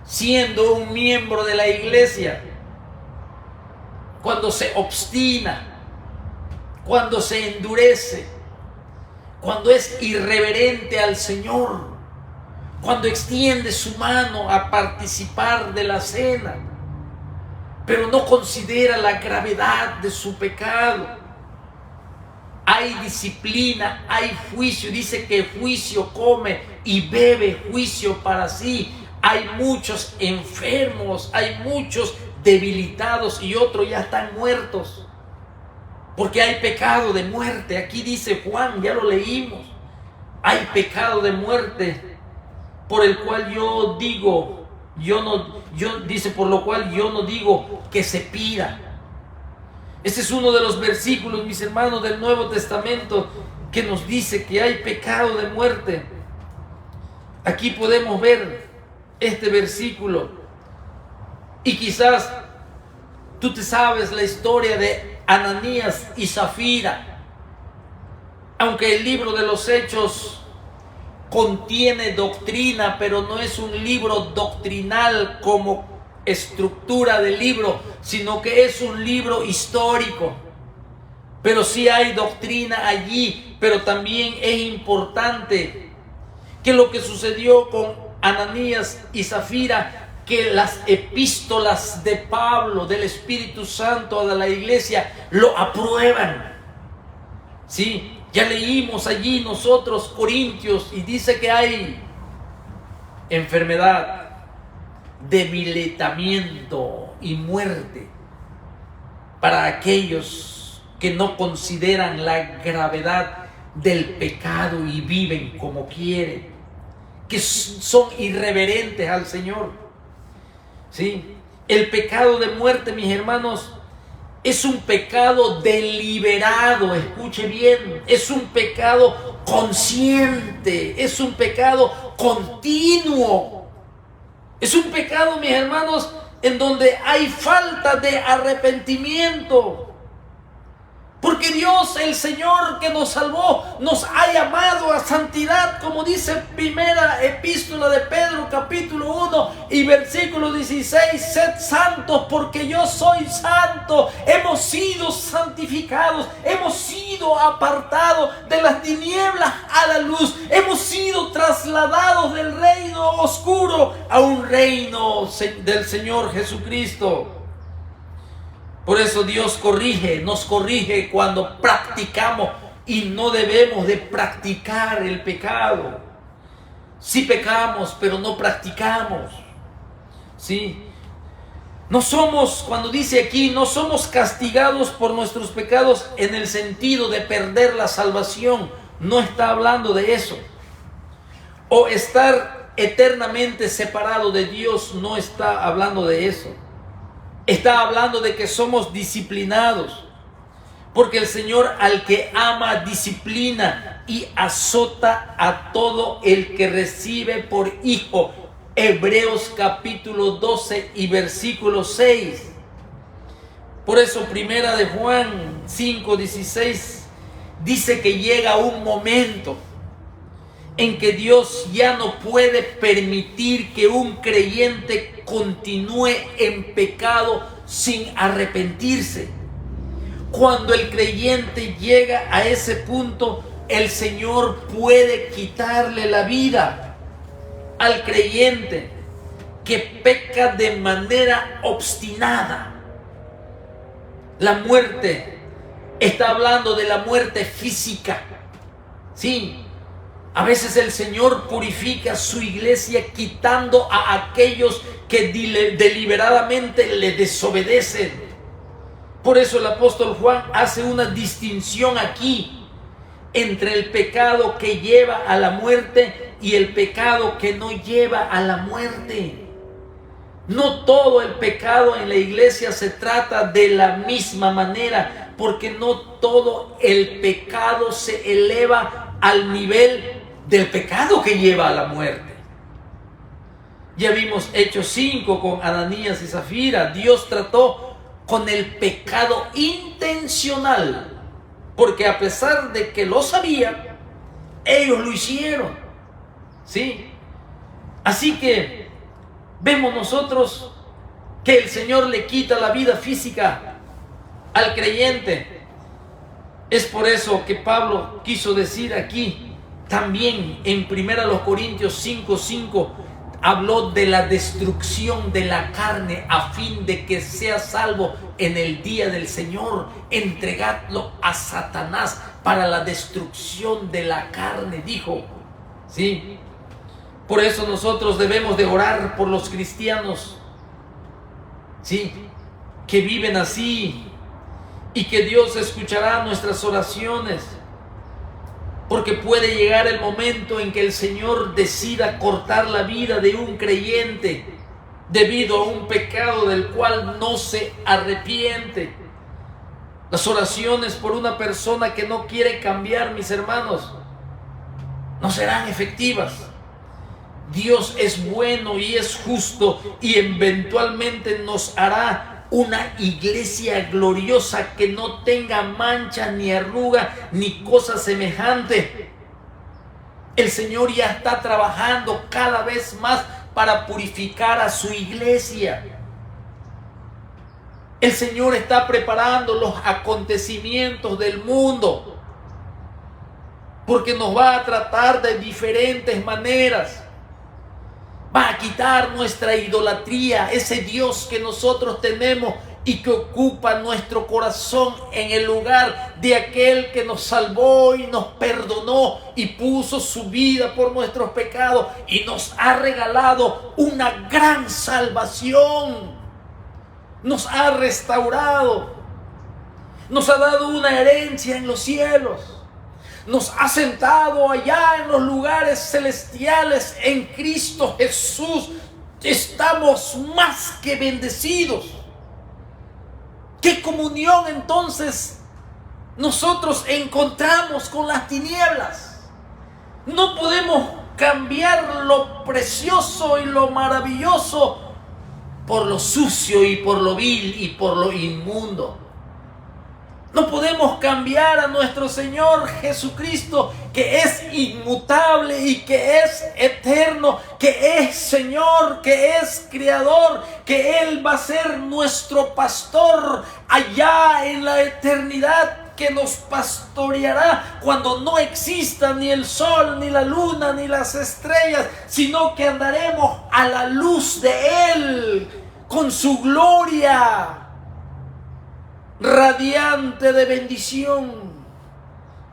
siendo un miembro de la iglesia, cuando se obstina, cuando se endurece, cuando es irreverente al Señor, cuando extiende su mano a participar de la cena, pero no considera la gravedad de su pecado. Hay disciplina, hay juicio. Dice que juicio come y bebe juicio para sí. Hay muchos enfermos, hay muchos debilitados y otros ya están muertos. Porque hay pecado de muerte. Aquí dice Juan, ya lo leímos. Hay pecado de muerte por el cual yo digo, dice, por lo cual yo no digo que se pida. Este es uno de los versículos, mis hermanos, del Nuevo Testamento que nos dice que hay pecado de muerte. Aquí podemos ver este versículo. Y quizás tú te sabes la historia de Ananías y Zafira. Aunque el libro de los Hechos contiene doctrina, pero no es un libro doctrinal como estructura del libro, sino que es un libro histórico. Pero sí hay doctrina allí, pero también es importante que lo que sucedió con Ananías y Zafira, que las epístolas de Pablo, del Espíritu Santo a la iglesia, lo aprueban. Sí, ya leímos allí nosotros Corintios y dice que hay enfermedad, debilitamiento y muerte para aquellos que no consideran la gravedad del pecado y viven como quieren, que son irreverentes al Señor. ¿Sí? El pecado de muerte, mis hermanos, es un pecado deliberado, escuche bien, es un pecado consciente, es un pecado continuo, es un pecado, mis hermanos, en donde hay falta de arrepentimiento. Porque Dios, el Señor que nos salvó, nos ha llamado a santidad, como dice primera epístola de Pedro, capítulo 1 y versículo 16, sed santos porque yo soy santo. Hemos sido santificados, hemos sido apartados de las tinieblas a la luz, hemos sido trasladados del reino oscuro a un reino del Señor Jesucristo. Por eso Dios nos corrige cuando practicamos y no debemos de practicar el pecado. Sí pecamos, pero no practicamos. ¿Sí? No somos, cuando dice aquí, no somos castigados por nuestros pecados en el sentido de perder la salvación. No está hablando de eso. O estar eternamente separado de Dios, no está hablando de eso. Está hablando de que somos disciplinados, porque el Señor al que ama disciplina y azota a todo el que recibe por hijo. Hebreos capítulo 12 y versículo 6. Por eso primera de Juan 5:16 dice que llega un momento en que Dios ya no puede permitir que un creyente continúe en pecado sin arrepentirse. Cuando el creyente llega a ese punto, el Señor puede quitarle la vida al creyente que peca de manera obstinada. La muerte, está hablando de la muerte física. Sí, a veces el Señor purifica su iglesia quitando a aquellos que deliberadamente le desobedecen. Por eso el apóstol Juan hace una distinción aquí entre el pecado que lleva a la muerte y el pecado que no lleva a la muerte. No todo el pecado en la iglesia se trata de la misma manera, porque no todo el pecado se eleva al nivel del pecado que lleva a la muerte. Ya vimos Hechos 5 con Ananías y Zafira. Dios trató con el pecado intencional, porque a pesar de que lo sabían, ellos lo hicieron. ¿Sí? Así que vemos nosotros que el Señor le quita la vida física al creyente. Es por eso que Pablo quiso decir aquí, también en 1 Corintios 5:5, habló de la destrucción de la carne a fin de que sea salvo en el día del Señor. Entregadlo a Satanás para la destrucción de la carne, dijo. ¿Sí? Por eso nosotros debemos de orar por los cristianos, ¿sí?, que viven así, y que Dios escuchará nuestras oraciones, porque puede llegar el momento en que el Señor decida cortar la vida de un creyente debido a un pecado del cual no se arrepiente. Las oraciones por una persona que no quiere cambiar, mis hermanos, no serán efectivas. Dios es bueno y es justo, y eventualmente nos hará una iglesia gloriosa que no tenga mancha, ni arruga, ni cosa semejante. El Señor ya está trabajando cada vez más para purificar a su iglesia. El Señor está preparando los acontecimientos del mundo, porque nos va a tratar de diferentes maneras. Va a quitar nuestra idolatría, ese Dios que nosotros tenemos y que ocupa nuestro corazón en el lugar de aquel que nos salvó y nos perdonó y puso su vida por nuestros pecados y nos ha regalado una gran salvación. Nos ha restaurado, nos ha dado una herencia en los cielos. Nos ha sentado allá en los lugares celestiales en Cristo Jesús. Estamos más que bendecidos. ¿Qué comunión entonces nosotros encontramos con las tinieblas? No podemos cambiar lo precioso y lo maravilloso por lo sucio y por lo vil y por lo inmundo. No podemos cambiar a nuestro Señor Jesucristo, que es inmutable y que es eterno, que es Señor, que es Creador, que Él va a ser nuestro pastor allá en la eternidad, que nos pastoreará cuando no exista ni el sol, ni la luna, ni las estrellas, sino que andaremos a la luz de Él, con su gloria radiante de bendición.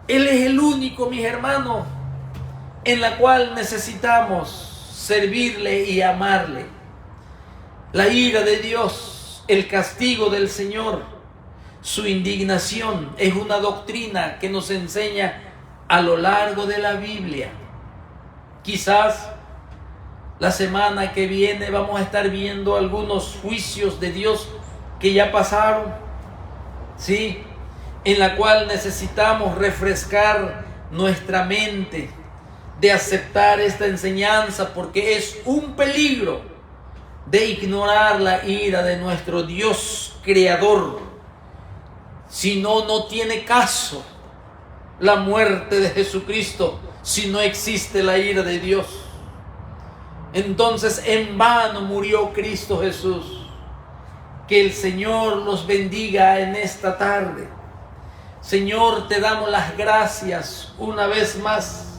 Él es el único, mis hermanos, en la cual necesitamos servirle y amarle. La ira de Dios, el castigo del Señor, su indignación, es una doctrina que nos enseña a lo largo de la Biblia. Quizás la semana que viene vamos a estar viendo algunos juicios de Dios que ya pasaron, ¿sí?, en la cual necesitamos refrescar nuestra mente de aceptar esta enseñanza, porque es un peligro de ignorar la ira de nuestro Dios creador. Si no, no tiene caso la muerte de Jesucristo, si no existe la ira de Dios? Entonces en vano murió Cristo Jesús. Que el Señor los bendiga en esta tarde. Señor, te damos las gracias una vez más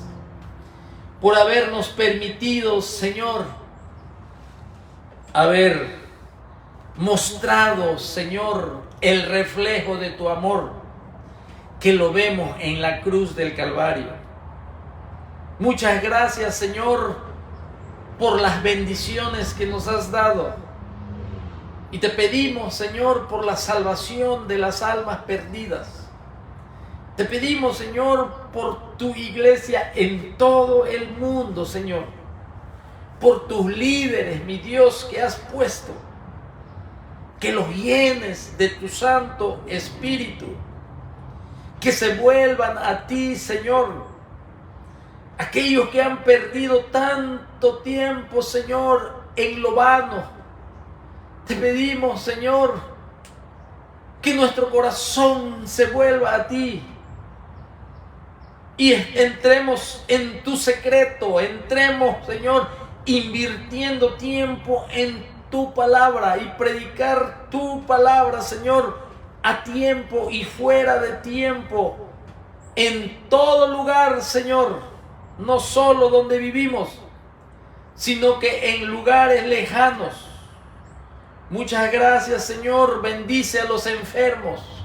por habernos permitido, Señor, haber mostrado, Señor, el reflejo de tu amor, que lo vemos en la cruz del Calvario. Muchas gracias, Señor, por las bendiciones que nos has dado. Y te pedimos, Señor, por la salvación de las almas perdidas. Te pedimos, Señor, por tu iglesia en todo el mundo, Señor. Por tus líderes, mi Dios, que has puesto. Que los llenes de tu Santo Espíritu. Que se vuelvan a ti, Señor. Aquellos que han perdido tanto tiempo, Señor, en lo vano. Te pedimos, Señor, que nuestro corazón se vuelva a ti y entremos en tu secreto, entremos, Señor, invirtiendo tiempo en tu palabra y predicar tu palabra, Señor, a tiempo y fuera de tiempo, en todo lugar, Señor, no solo donde vivimos, sino que en lugares lejanos. Muchas gracias, Señor. Bendice a los enfermos.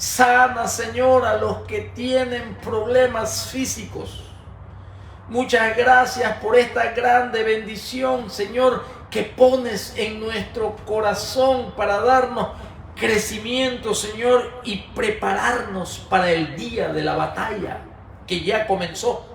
Sana, Señor, a los que tienen problemas físicos. Muchas gracias por esta grande bendición, Señor, que pones en nuestro corazón para darnos crecimiento, Señor, y prepararnos para el día de la batalla que ya comenzó.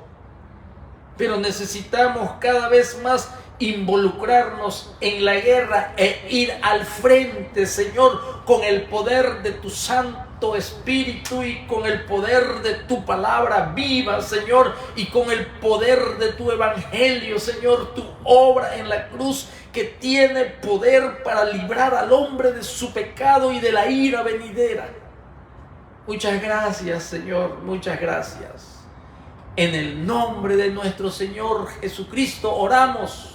Pero necesitamos cada vez más involucrarnos en la guerra e ir al frente, Señor, con el poder de tu Santo Espíritu y con el poder de tu palabra viva, Señor, y con el poder de tu evangelio, Señor, tu obra en la cruz que tiene poder para librar al hombre de su pecado y de la ira venidera. Muchas gracias, Señor, muchas gracias. En el nombre de nuestro Señor Jesucristo oramos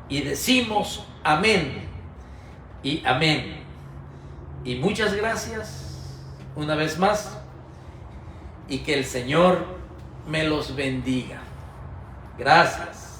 y decimos amén y amén. Y muchas gracias una vez más y que el Señor me los bendiga. Gracias.